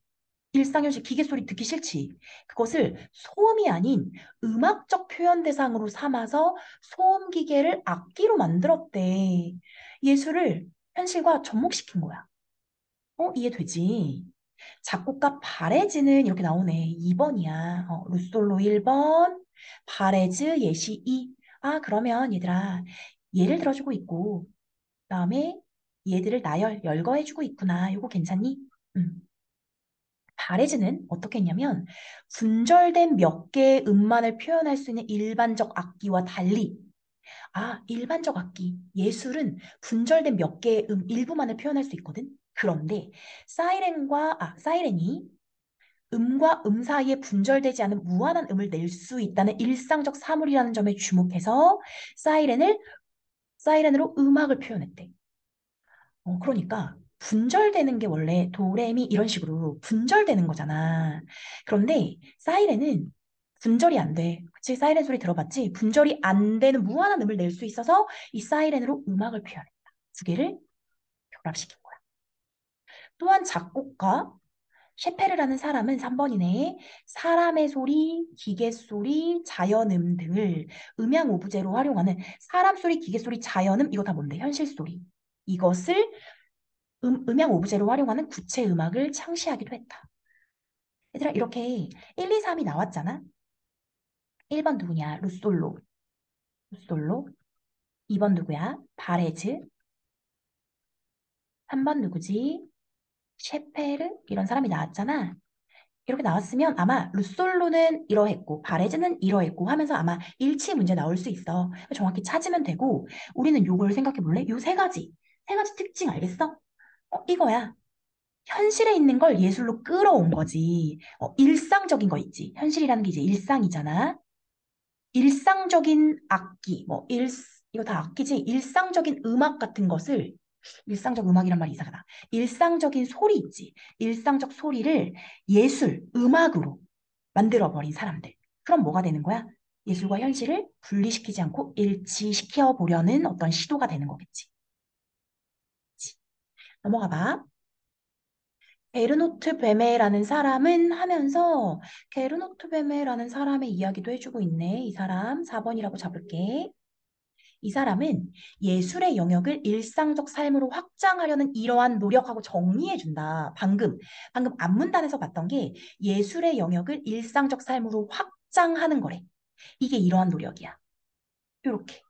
일상 현실 기계 소리 듣기 싫지? 그것을 소음이 아닌 음악적 표현 대상으로 삼아서 소음 기계를 악기로 만들었대. 예술을 현실과 접목시킨 거야. 이해되지? 작곡가 바레즈는 이렇게 나오네. 2번이야. 루솔로 1번, 바레즈 예시 2. 그러면 얘들아, 예를 들어주고 있고, 그다음에 얘들을 나열, 열거해주고 있구나. 이거 괜찮니? 음. 바레즈는 어떻게 했냐면, 분절된 몇 개의 음만을 표현할 수 있는 일반적 악기와 달리, 일반적 악기, 예술은 분절된 몇 개의 일부만을 표현할 수 있거든. 그런데 사이렌이 음과 음 사이에 분절되지 않은 무한한 음을 낼 수 있다는 일상적 사물이라는 점에 주목해서 사이렌을 사이렌으로 음악을 표현했대. 그러니까 분절되는 게 원래 도레미 이런 식으로 분절되는 거잖아. 그런데 사이렌은 분절이 안 돼. 그치? 사이렌 소리 들어봤지? 분절이 안 되는 무한한 음을 낼 수 있어서 이 사이렌으로 음악을 표현했다. 두 개를 결합시킨 거야. 또한 작곡가 셰페르라는 사람은 3번이네. 사람의 소리, 기계 소리, 자연음 등을 음향 오브제로 활용하는 사람 소리, 기계 소리, 자연음 이거 다 뭔데? 현실 소리. 이것을 음향 오브제로 활용하는 구체 음악을 창시하기도 했다. 얘들아 이렇게 1, 2, 3이 나왔잖아. 1번 누구냐? 루솔로. 루솔로. 2번 누구야? 바레즈. 3번 누구지? 셰페르? 이런 사람이 나왔잖아. 이렇게 나왔으면 아마 루솔로는 이러했고 바레즈는 이러했고 하면서 아마 일치 문제 나올 수 있어. 정확히 찾으면 되고 우리는 요걸 생각해 볼래? 요 세 가지 특징 알겠어? 이거야. 현실에 있는 걸 예술로 끌어온 거지. 일상적인 거 있지. 현실이라는 게 이제 일상이잖아. 일상적인 악기, 이거 다 악기지? 일상적인 음악 같은 것을 일상적 음악이란 말이 이상하다. 일상적인 소리 있지. 일상적 소리를 예술, 음악으로 만들어버린 사람들. 그럼 뭐가 되는 거야? 예술과 현실을 분리시키지 않고 일치시켜 보려는 어떤 시도가 되는 거겠지. 그치? 넘어가 봐. 게르노트 베메라는 사람은 하면서 게르노트 베메라는 사람의 이야기도 해주고 있네. 이 사람 4번이라고 잡을게. 이 사람은 예술의 영역을 일상적 삶으로 확장하려는 이러한 노력하고 정리해준다. 방금 앞문단에서 봤던 게 예술의 영역을 일상적 삶으로 확장하는 거래. 이게 이러한 노력이야. 이렇게.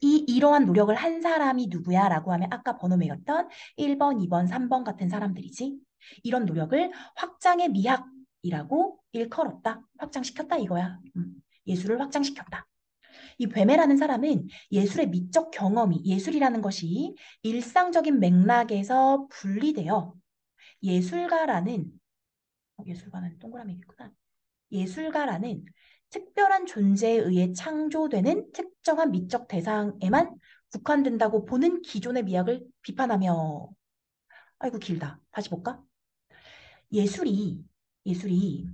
이러한 노력을 한 사람이 누구야? 라고 하면 아까 번호 매겼던 1번, 2번, 3번 같은 사람들이지. 이런 노력을 확장의 미학이라고 일컬었다. 확장시켰다 이거야. 예술을 확장시켰다. 이 베메라는 사람은 예술의 미적 경험이, 예술이라는 것이 일상적인 맥락에서 분리되어 예술가라는, 예술가는 동그라미겠구나. 예술가라는 특별한 존재에 의해 창조되는 특정한 미적 대상에만 국한된다고 보는 기존의 미학을 비판하며, 아이고 길다. 다시 볼까? 예술이, 예술이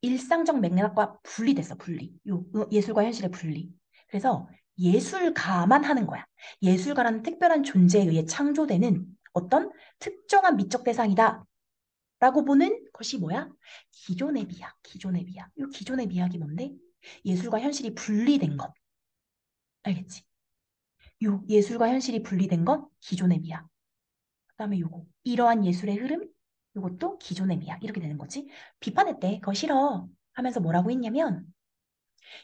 일상적 맥락과 분리됐어, 분리. 예술과 현실의 분리. 그래서 예술가만 하는 거야. 예술가라는 특별한 존재에 의해 창조되는 어떤 특정한 미적 대상이다. 라고 보는 것이 뭐야? 기존의 미학, 기존의 미학. 이 기존의 미학이 뭔데? 예술과 현실이 분리된 것. 알겠지? 요 예술과 현실이 분리된 것, 기존의 미학. 그다음에 요거. 이러한 예술의 흐름, 요것도 기존의 미학. 이렇게 되는 거지. 비판했대. 그거 싫어. 하면서 뭐라고 했냐면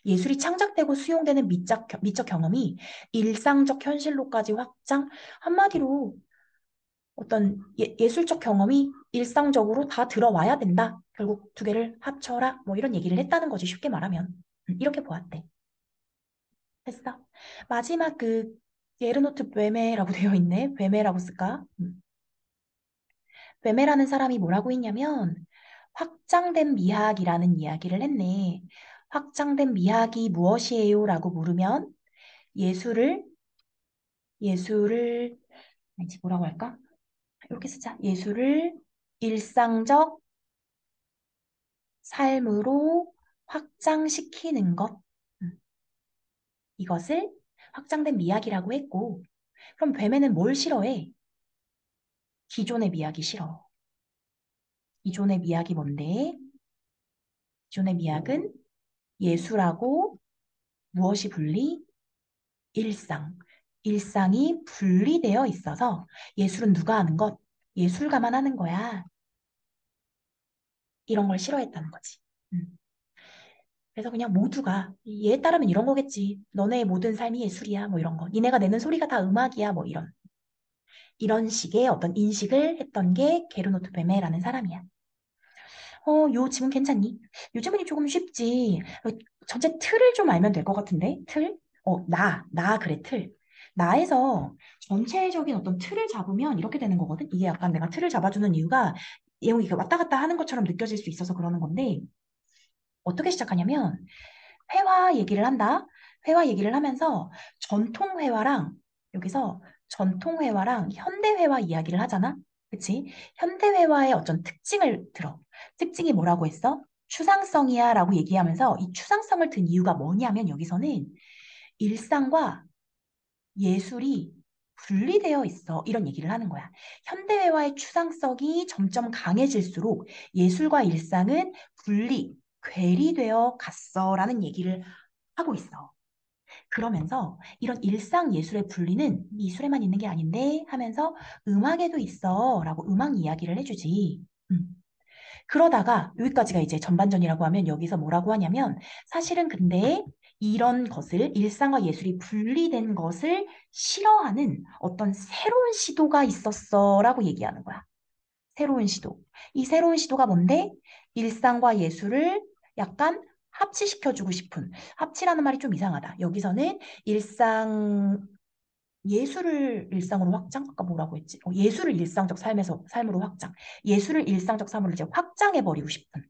예술이 창작되고 수용되는 미적 경험이 일상적 현실로까지 확장, 한마디로 어떤 예술적 경험이 일상적으로 다 들어와야 된다. 결국 두 개를 합쳐라. 뭐 이런 얘기를 했다는 거지. 쉽게 말하면. 이렇게 보았대. 했어. 마지막 그 예르노트 베메라고 되어 있네. 베메라고 쓸까? 베메라는 사람이 뭐라고 했냐면 확장된 미학이라는 이야기를 했네. 확장된 미학이 무엇이에요? 라고 물으면 예술을 예술을 아니지 뭐라고 할까? 이렇게 쓰자. 예술을 일상적 삶으로 확장시키는 것. 음, 이것을 확장된 미학이라고 했고, 그럼 뱀에는 뭘 싫어해? 기존의 미학이 싫어. 기존의 미학이 뭔데? 기존의 미학은 예술하고 무엇이 분리? 일상. 일상이 분리되어 있어서 예술은 누가 하는 것? 예술가만 하는 거야. 이런 걸 싫어했다는 거지. 음. 그래서 그냥 모두가 얘에 따르면 이런 거겠지. 너네의 모든 삶이 예술이야. 뭐 이런 거. 니네가 내는 소리가 다 음악이야. 뭐 이런 식의 어떤 인식을 했던 게 게르노트 베메라는 사람이야. 요 질문 괜찮니? 요 질문이 조금 쉽지. 전체 틀을 좀 알면 될 것 같은데? 틀? 그래, 틀. 나에서 전체적인 어떤 틀을 잡으면 이렇게 되는 거거든? 이게 약간 내가 틀을 잡아주는 이유가 내용이 왔다 갔다 하는 것처럼 느껴질 수 있어서 그러는 건데, 어떻게 시작하냐면, 회화 얘기를 한다. 회화 얘기를 하면서 전통회화랑 여기서 전통회화랑 현대회화 이야기를 하잖아. 그치? 현대회화의 어떤 특징을 들어. 특징이 뭐라고 했어? 추상성이야 라고 얘기하면서 이 추상성을 든 이유가 뭐냐면 여기서는 일상과 예술이 분리되어 있어. 이런 얘기를 하는 거야. 현대회화의 추상성이 점점 강해질수록 예술과 일상은 괴리되어 갔어라는 얘기를 하고 있어. 그러면서 이런 일상 예술의 분리는 미술에만 있는 게 아닌데 하면서 음악에도 있어 라고 음악 이야기를 해주지. 음. 그러다가 여기까지가 이제 전반전이라고 하면 여기서 뭐라고 하냐면 사실은 근데 이런 것을 일상과 예술이 분리된 것을 싫어하는 어떤 새로운 시도가 있었어 라고 얘기하는 거야. 새로운 시도. 이 새로운 시도가 뭔데? 일상과 예술을 약간 합치시켜주고 싶은. 합치라는 말이 좀 이상하다. 여기서는 예술을 일상으로 확장? 아까 뭐라고 했지? 예술을 일상적 삶으로 확장. 예술을 일상적 삶으로 이제 확장해버리고 싶은.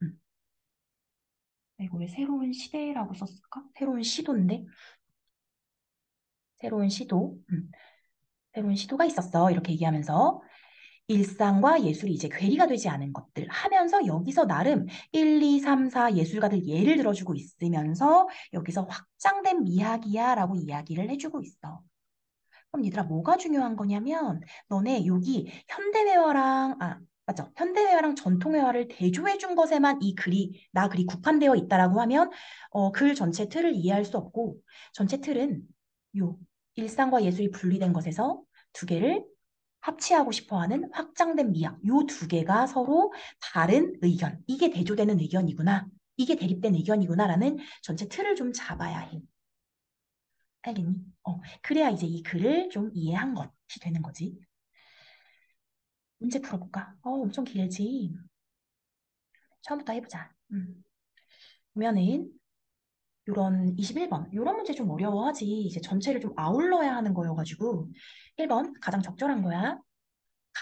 음. 이거 왜 새로운 시대라고 썼을까? 새로운 시도인데? 새로운 시도. 새로운 시도가 있었어. 이렇게 얘기하면서 일상과 예술이 이제 괴리가 되지 않은 것들 하면서 여기서 나름 1, 2, 3, 4 예술가들 예를 들어주고 있으면서 여기서 확장된 미학이야 라고 이야기를 해주고 있어. 그럼 얘들아 뭐가 중요한 거냐면 너네 여기 맞죠? 현대회화랑 전통회화를 대조해 준 것에만 나 글이 국한되어 있다라고 하면 글 전체 틀을 이해할 수 없고 전체 틀은 요 일상과 예술이 분리된 것에서 두 개를 합치하고 싶어 하는 확장된 미학. 요 두 개가 서로 다른 의견. 이게 대조되는 의견이구나. 이게 대립된 의견이구나라는 전체 틀을 좀 잡아야 해. 알겠니? 그래야 이제 이 글을 좀 이해한 것이 되는 거지. 문제 풀어볼까? 엄청 길지. 처음부터 해보자. 보면은 요런 21번. 요런 문제 좀 어려워하지. 이제 전체를 좀 아울러야 하는 거여가지고. 1번 가장 적절한 거야.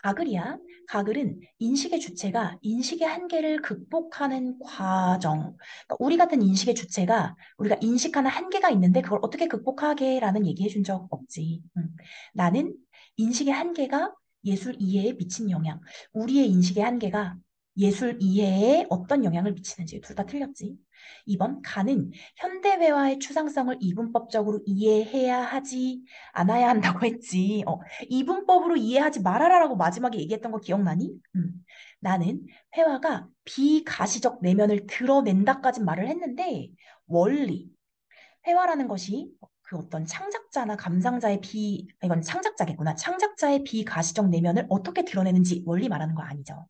가글이야. 가글은 인식의 주체가 인식의 한계를 극복하는 과정. 그러니까 우리 같은 인식의 주체가 우리가 인식하는 한계가 있는데 그걸 어떻게 극복하게라는 얘기해 준 적 없지. 나는 인식의 한계가 예술 이해에 미친 영향. 우리의 인식의 한계가 예술 이해에 어떤 영향을 미치는지 둘 다 틀렸지. 2번 가는 현대회화의 추상성을 이분법적으로 이해해야 하지 않아야 한다고 했지. 이분법으로 이해하지 말아라라고 마지막에 얘기했던 거 기억나니? 나는 회화가 비가시적 내면을 드러낸다까진 말을 했는데 원리, 회화라는 것이 그 어떤 창작자나 감상자의 이건 창작자겠구나. 창작자의 비가시적 내면을 어떻게 드러내는지 원리 말하는 거 아니죠.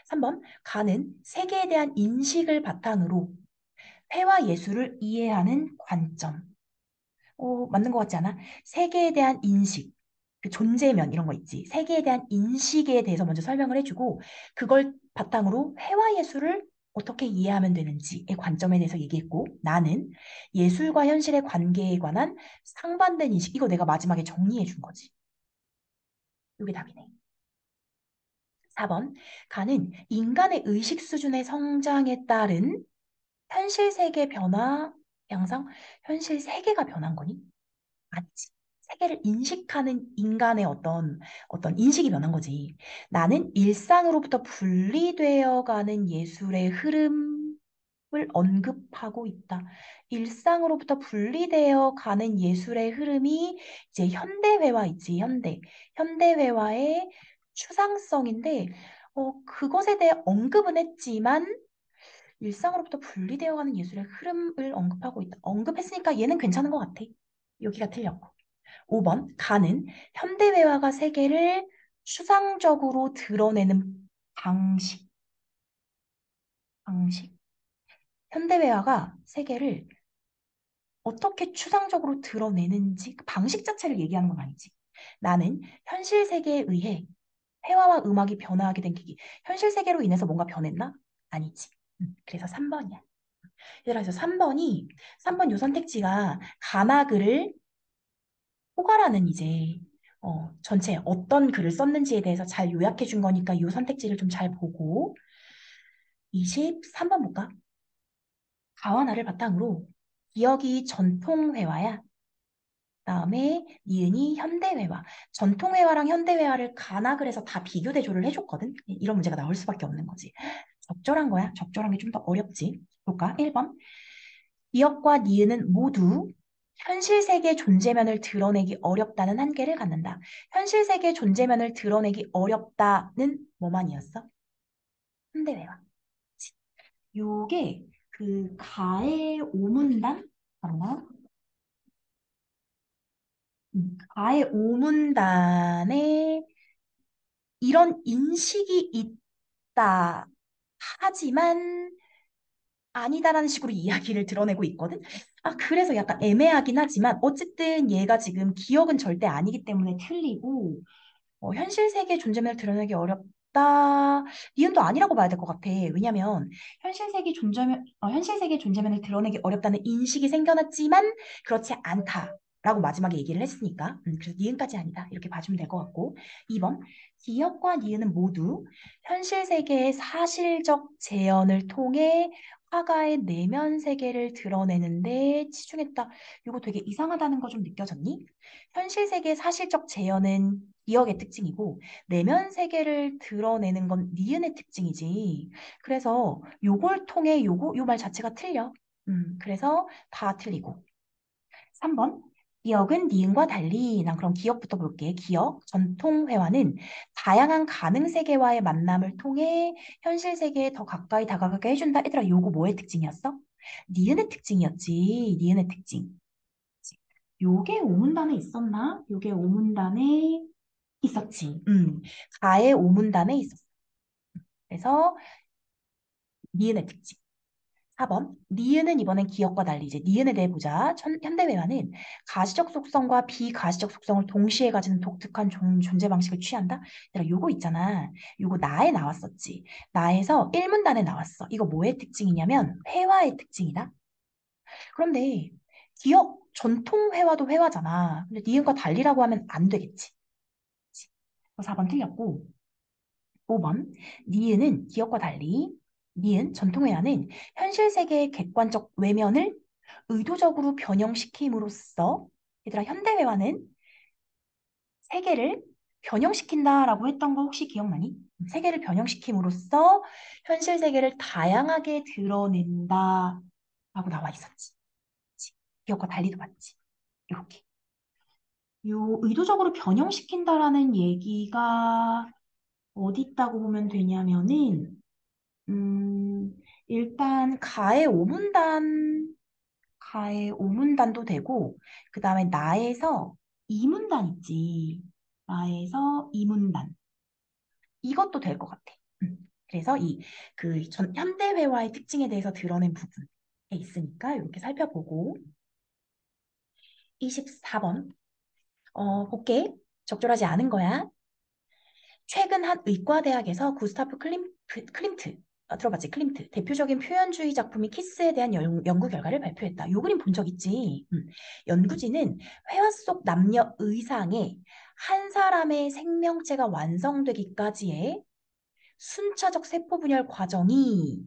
3번, 가는 세계에 대한 인식을 바탕으로 회화 예술을 이해하는 관점. 맞는 것 같지 않아? 세계에 대한 인식, 그 존재면 이런 거 있지. 세계에 대한 인식에 대해서 먼저 설명을 해주고 그걸 바탕으로 회화 예술을 어떻게 이해하면 되는지의 관점에 대해서 얘기했고 나는 예술과 현실의 관계에 관한 상반된 인식, 이거 내가 마지막에 정리해 준 거지. 이게 답이네. 4번, 가는 인간의 의식 수준의 성장에 따른 현실 세계 변화, 양상, 현실 세계가 변한 거니? 맞지. 세계를 인식하는 인간의 어떤 인식이 변한 거지. 나는 일상으로부터 분리되어 가는 예술의 흐름을 언급하고 있다. 일상으로부터 분리되어 가는 예술의 흐름이 이제 현대회화 있지, 현대회화의 추상성인데, 그것에 대해 언급은 했지만, 일상으로부터 분리되어 가는 예술의 흐름을 언급하고 있다. 언급했으니까 얘는 괜찮은 것 같아. 여기가 틀렸고. 5번, 가는 현대회화가 세계를 추상적으로 드러내는 방식. 방식. 현대회화가 세계를 어떻게 추상적으로 드러내는지 그 방식 자체를 얘기하는 건 아니지. 나는 현실 세계에 의해 회화와 음악이 변화하게 된 계기. 현실 세계로 인해서 뭔가 변했나? 아니지. 그래서 3번이야. 얘들아, 그래서 3번 요 선택지가 가나글을 호가라는 이제 전체 어떤 글을 썼는지에 대해서 잘 요약해 준 거니까 이 선택지를 좀 잘 보고 23번 볼까? 가와나를 바탕으로 기억이 전통회화야. 그다음에 니은이 현대회화. 전통회화랑 현대회화를 가나글 해서 다 비교 대조를 해줬거든. 이런 문제가 나올 수밖에 없는 거지. 적절한 거야. 적절한 게 좀 더 어렵지. 볼까? 1번. 기억과 니은은 모두 현실 세계 존재면을 드러내기 어렵다는 한계를 갖는다. 현실 세계 존재면을 드러내기 어렵다는 뭐만이었어? 현대회화. 그치? 요게 그 가의 오문단? 맞나? 가의 오문단에 이런 인식이 있다. 하지만 아니다라는 식으로 이야기를 드러내고 있거든. 그래서 약간 애매하긴 하지만 어쨌든 얘가 지금 기억은 절대 아니기 때문에 틀리고 현실 세계 존재면을 드러내기 어렵다. 니은도 아니라고 봐야 될 것 같아. 왜냐면 현실 세계 존재면을 드러내기 어렵다는 인식이 생겨났지만 그렇지 않다라고 마지막에 얘기를 했으니까. 그래서 니은까지 아니다. 이렇게 봐주면 될 것 같고. 2번. 기억과 니은은 모두 현실 세계의 사실적 재현을 통해 화가의 내면 세계를 드러내는데 치중했다. 이거 되게 이상하다는 거 좀 느껴졌니? 현실 세계의 사실적 재현은 기억의 특징이고 내면 세계를 드러내는 건 니은의 특징이지. 그래서 요걸 통해 요 말 자체가 틀려. 그래서 다 틀리고. 3번. 기억은 니은과 달리, 난 그럼 기억부터 볼게. 기억, 전통 회화는 다양한 가능 세계와의 만남을 통해 현실 세계에 더 가까이 다가가게 해준다. 얘들아, 요거 뭐의 특징이었어? 니은의 특징이었지. 니은의 특징. 요게 오문단에 있었나? 요게 오문단에 있었지. 가의 오문단에 있었어. 그래서 니은의 특징. 4번. 니은은 이번엔 기억과 달리 이제 니은에 대해 보자. 현대회화는 가시적 속성과 비가시적 속성을 동시에 가지는 독특한 존재 방식을 취한다. 얘들아, 요거 있잖아. 요거 나에 나왔었지. 나에서 1문단에 나왔어. 이거 뭐의 특징이냐면 회화의 특징이다. 그런데 기억, 전통 회화도 회화잖아. 근데 니은과 달리라고 하면 안 되겠지. 그치? 그래서 4번 틀렸고, 5번. 니은은 기억과 달리, 니은, 전통 회화는 현실 세계의 객관적 외면을 의도적으로 변형시킴으로써, 얘들아, 현대 회화는 세계를 변형시킨다라고 했던 거 혹시 기억나니? 세계를 변형시킴으로써 현실 세계를 다양하게 드러낸다 라고 나와 있었지. 그치? 기억과 달리도 맞지. 이렇게. 요 의도적으로 변형시킨다라는 얘기가 어디 있다고 보면 되냐면은 일단 가의 오문단도 되고 그 다음에 나에서 이문단 있지. 나에서 이문단. 이것도 될 것 같아. 그래서 현대회화의 특징에 대해서 드러낸 부분에 있으니까 이렇게 살펴보고 24번 볼게. 적절하지 않은 거야. 최근 한 의과대학에서 구스타프 클림트 들어봤지? 클림트 대표적인 표현주의 작품인 키스에 대한 연구 결과를 발표했다. 요 그림 본 적 있지? 연구진은 회화 속 남녀 의상에 한 사람의 생명체가 완성되기까지의 순차적 세포 분열 과정이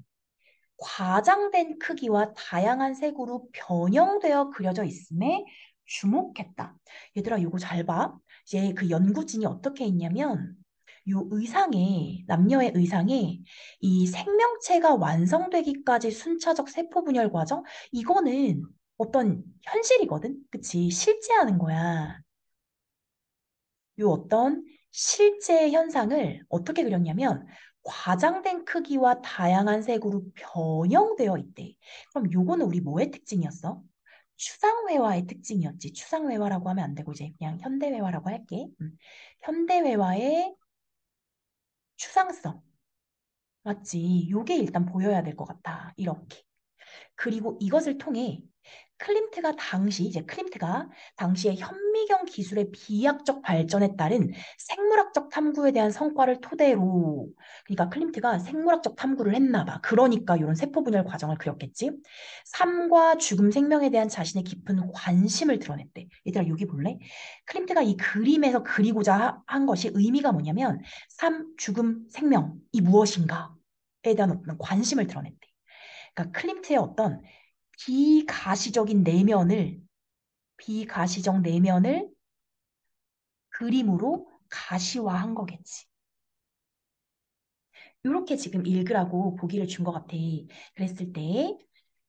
과장된 크기와 다양한 색으로 변형되어 그려져 있음에 주목했다. 얘들아, 이거 잘 봐. 이제 그 연구진이 어떻게 했냐면, 남녀의 의상에 이 생명체가 완성되기까지 순차적 세포 분열 과정? 이거는 어떤 현실이거든? 그치? 실제 하는 거야. 요 어떤 실제 현상을 어떻게 그렸냐면 과장된 크기와 다양한 색으로 변형되어 있대. 그럼 요거는 우리 뭐의 특징이었어? 추상회화의 특징이었지. 추상회화라고 하면 안 되고 이제 그냥 현대회화라고 할게. 현대회화의 추상성. 맞지? 요게 일단 보여야 될 것 같아. 이렇게. 그리고 이것을 통해 클림트가 당시의 현미경 기술의 비약적 발전에 따른 생물학적 탐구에 대한 성과를 토대로, 그러니까 클림트가 생물학적 탐구를 했나 봐. 그러니까 이런 세포 분열 과정을 그렸겠지. 삶과 죽음 생명에 대한 자신의 깊은 관심을 드러냈대. 얘들아, 여기 볼래? 클림트가 이 그림에서 그리고자 한 것이 의미가 뭐냐면 삶, 죽음, 생명이 무엇인가에 대한 어떤 관심을 드러냈대. 그러니까 클림트의 어떤 비가시적인 내면을 비가시적 내면을 그림으로 가시화한 거겠지. 이렇게 지금 읽으라고 보기를 준 것 같아. 그랬을 때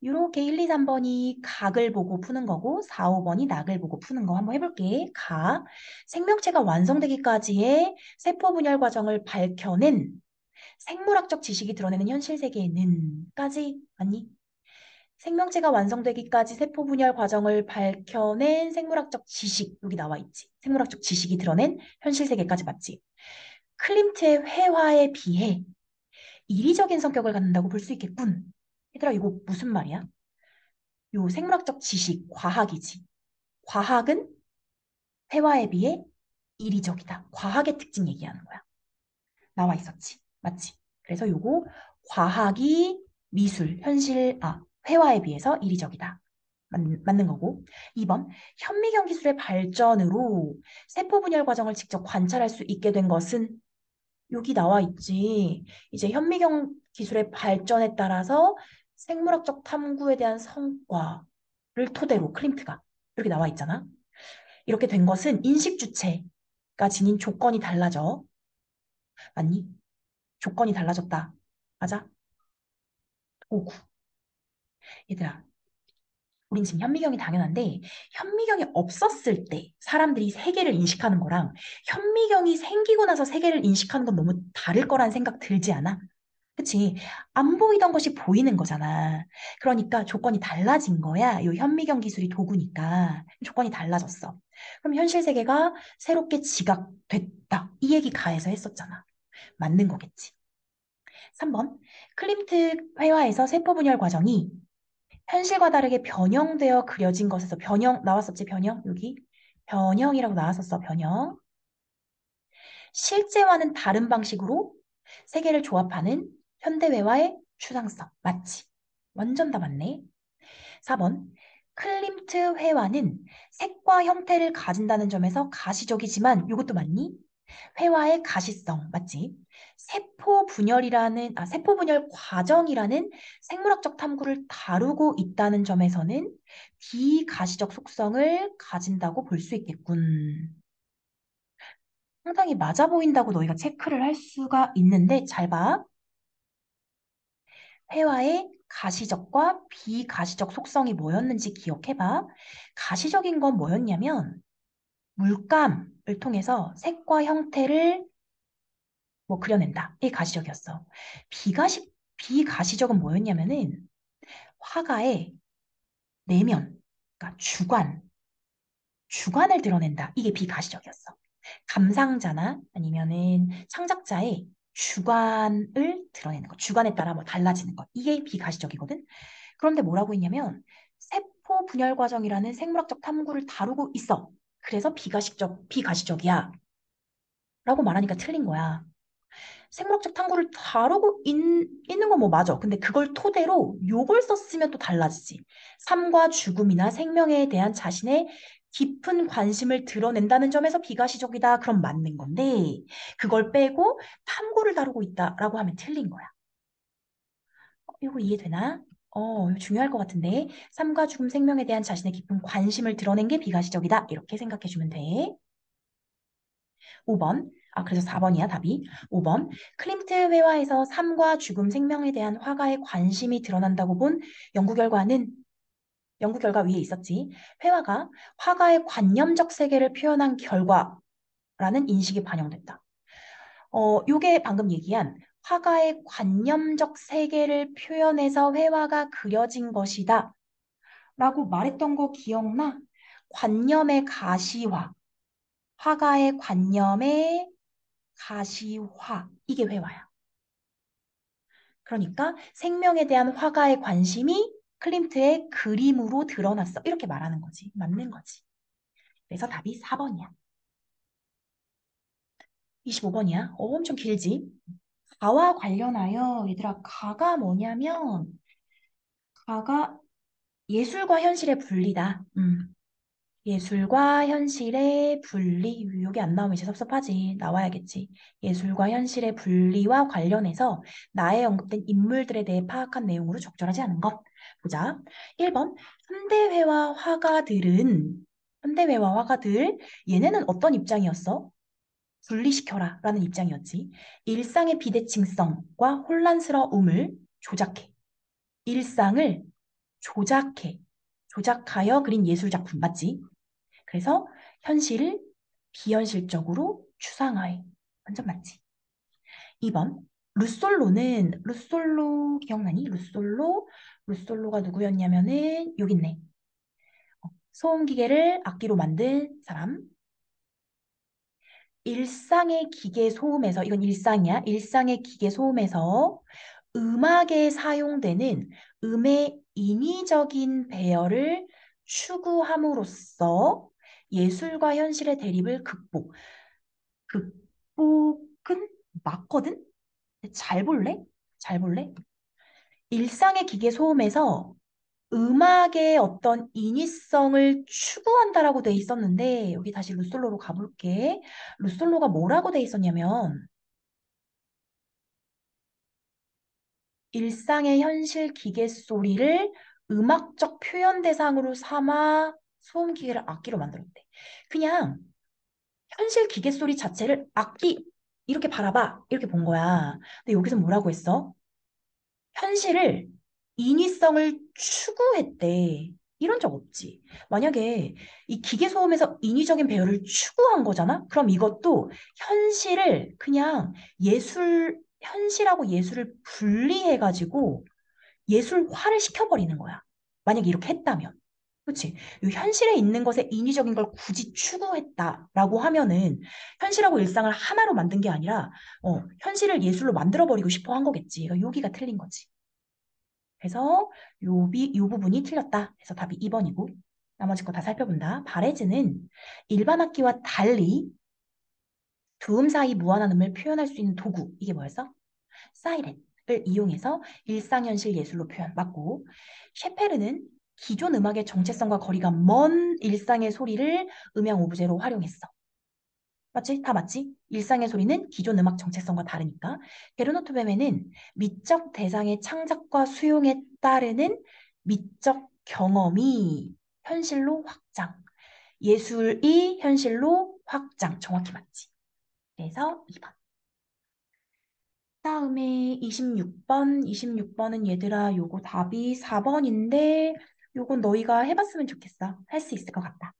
이렇게 1, 2, 3번이 각을 보고 푸는 거고 4, 5번이 낙을 보고 푸는 거 한번 해볼게. 각. 생명체가 완성되기까지의 세포 분열 과정을 밝혀낸 생물학적 지식이 드러내는 현실 세계에는까지 맞니? 생명체가 완성되기까지 세포 분열 과정을 밝혀낸 생물학적 지식, 여기 나와 있지. 생물학적 지식이 드러낸 현실 세계까지 맞지. 클림트의 회화에 비해 이리적인 성격을 갖는다고 볼 수 있겠군. 얘들아, 이거 무슨 말이야? 요 생물학적 지식, 과학이지. 과학은 회화에 비해 이리적이다. 과학의 특징 얘기하는 거야. 나와 있었지. 맞지? 그래서 요거 과학이 회화에 비해서 이리적이다. 맞는 거고. 2번, 현미경 기술의 발전으로 세포 분열 과정을 직접 관찰할 수 있게 된 것은 여기 나와 있지. 이제 현미경 기술의 발전에 따라서 생물학적 탐구에 대한 성과를 토대로 클림트가 이렇게 나와 있잖아. 이렇게 된 것은 인식 주체가 지닌 조건이 달라져. 맞니? 조건이 달라졌다. 맞아? 오구. 얘들아, 우린 지금 현미경이 당연한데 현미경이 없었을 때 사람들이 세계를 인식하는 거랑 현미경이 생기고 나서 세계를 인식하는 건 너무 다를 거란 생각 들지 않아? 그치? 안 보이던 것이 보이는 거잖아. 그러니까 조건이 달라진 거야. 이 현미경 기술이 도구니까 조건이 달라졌어. 그럼 현실 세계가 새롭게 지각됐다. 이 얘기 가에서 했었잖아. 맞는 거겠지. 3번. 클림트 회화에서 세포 분열 과정이 현실과 다르게 변형되어 그려진 것에서 변형 나왔었지, 변형 여기 변형이라고 나왔었어. 변형. 실제와는 다른 방식으로 세계를 조합하는 현대회화의 추상성 맞지? 완전 다 맞네. 4번. 클림트 회화는 색과 형태를 가진다는 점에서 가시적이지만 이것도 맞니? 회화의 가시성, 맞지? 세포 분열 과정이라는 생물학적 탐구를 다루고 있다는 점에서는 비가시적 속성을 가진다고 볼 수 있겠군. 상당히 맞아 보인다고 너희가 체크를 할 수가 있는데 잘 봐. 회화의 가시적과 비가시적 속성이 뭐였는지 기억해봐. 가시적인 건 뭐였냐면 물감을 통해서 색과 형태를 뭐 그려낸다. 이게 가시적이었어. 비가시적은 뭐였냐면은 화가의 내면, 그러니까 주관을 드러낸다. 이게 비가시적이었어. 감상자나 아니면은 창작자의 주관을 드러내는 것, 주관에 따라 뭐 달라지는 것. 이게 비가시적이거든. 그런데 뭐라고 했냐면 세포 분열 과정이라는 생물학적 탐구를 다루고 있어. 그래서 비가시적이야. 라고 말하니까 틀린 거야. 생물학적 탐구를 다루고 있는 건 뭐 맞아. 근데 그걸 토대로 욕을 썼으면 또 달라지지. 삶과 죽음이나 생명에 대한 자신의 깊은 관심을 드러낸다는 점에서 비가시적이다. 그럼 맞는 건데 그걸 빼고 탐구를 다루고 있다라고 하면 틀린 거야. 이거 이해되나? 이거 중요할 것 같은데. 삶과 죽음, 생명에 대한 자신의 깊은 관심을 드러낸 게 비가시적이다. 이렇게 생각해 주면 돼. 5번. 그래서 4번이야, 답이. 5번. 클림트 회화에서 삶과 죽음, 생명에 대한 화가의 관심이 드러난다고 본 연구 결과는 연구 결과 위에 있었지. 회화가 화가의 관념적 세계를 표현한 결과라는 인식이 반영됐다. 요게 방금 얘기한 화가의 관념적 세계를 표현해서 회화가 그려진 것이다. 라고 말했던 거 기억나? 관념의 가시화. 화가의 관념의 가시화. 이게 회화야. 그러니까 생명에 대한 화가의 관심이 클림트의 그림으로 드러났어. 이렇게 말하는 거지. 맞는 거지. 그래서 답이 4번이야. 25번이야. 엄청 길지? 가와 관련하여 얘들아 가가 뭐냐면 가가 예술과 현실의 분리다. 예술과 현실의 분리, 여기 안 나오면 이제 섭섭하지. 나와야겠지. 예술과 현실의 분리와 관련해서 나에 언급된 인물들에 대해 파악한 내용으로 적절하지 않은 것. 보자. 1번. 현대회화 화가들, 얘네는 어떤 입장이었어? 분리시켜라 라는 입장이었지. 일상의 비대칭성과 혼란스러움을 조작해. 일상을 조작하여 그린 예술작품, 맞지? 그래서 현실을 비현실적으로 추상화해. 완전 맞지? 2번. 루솔로 기억나니? 루솔로가 누구였냐면은 여기 있네. 소음기계를 악기로 만든 사람. 일상의 기계 소음에서, 이건 일상이야. 일상의 기계 소음에서 음악에 사용되는 음의 인위적인 배열을 추구함으로써 예술과 현실의 대립을 극복은 맞거든? 잘 볼래? 잘 볼래? 일상의 기계 소음에서 음악의 어떤 인위성을 추구한다라고 돼 있었는데 여기 다시 루솔로로 가볼게. 루솔로가 뭐라고 돼 있었냐면 일상의 현실 기계 소리를 음악적 표현 대상으로 삼아 소음 기계를 악기로 만들었대. 그냥 현실 기계 소리 자체를 악기 이렇게 바라봐 이렇게 본 거야. 근데 여기서 뭐라고 했어? 현실을 인위성을 추구했대. 이런 적 없지. 만약에 이 기계 소음에서 인위적인 배열을 추구한 거잖아? 그럼 이것도 현실을 그냥 현실하고 예술을 분리해가지고 예술화를 시켜버리는 거야. 만약에 이렇게 했다면. 그렇지? 이 현실에 있는 것에 인위적인 걸 굳이 추구했다라고 하면은 현실하고 일상을 하나로 만든 게 아니라 현실을 예술로 만들어버리고 싶어 한 거겠지. 여기가 틀린 거지. 그래서 요 부분이 틀렸다. 그래서 답이 2번이고 나머지 거 다 살펴본다. 바레즈는 일반 악기와 달리 두음 사이 무한한 음을 표현할 수 있는 도구. 이게 뭐였어? 사이렌을 이용해서 일상현실 예술로 표현 맞고 셰페르는 기존 음악의 정체성과 거리가 먼 일상의 소리를 음향 오브제로 활용했어. 맞지? 다 맞지? 일상의 소리는 기존 음악 정체성과 다르니까. 게르노트베메는 미적 대상의 창작과 수용에 따르는 미적 경험이 현실로 확장. 예술이 현실로 확장. 정확히 맞지? 그래서 2번. 다음에 26번. 26번은 얘들아, 요거 답이 4번인데, 요건 너희가 해봤으면 좋겠어. 할 수 있을 것 같다.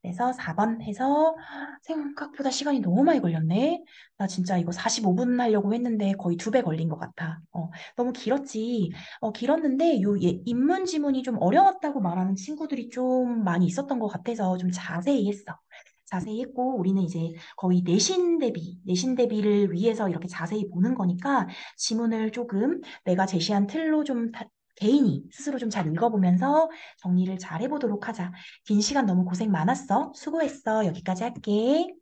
그래서 4번 해서 생각보다 시간이 너무 많이 걸렸네. 나 진짜 이거 45분 하려고 했는데 거의 2배 걸린 것 같아. 너무 길었지. 길었는데 요 인문 지문이 좀 어려웠다고 말하는 친구들이 좀 많이 있었던 것 같아서 좀 자세히 했어. 자세히 했고 우리는 이제 거의 내신 대비를 위해서 이렇게 자세히 보는 거니까 지문을 조금 내가 제시한 틀로 좀 개인이 스스로 좀 잘 읽어보면서 정리를 잘 해보도록 하자. 긴 시간 너무 고생 많았어. 수고했어. 여기까지 할게.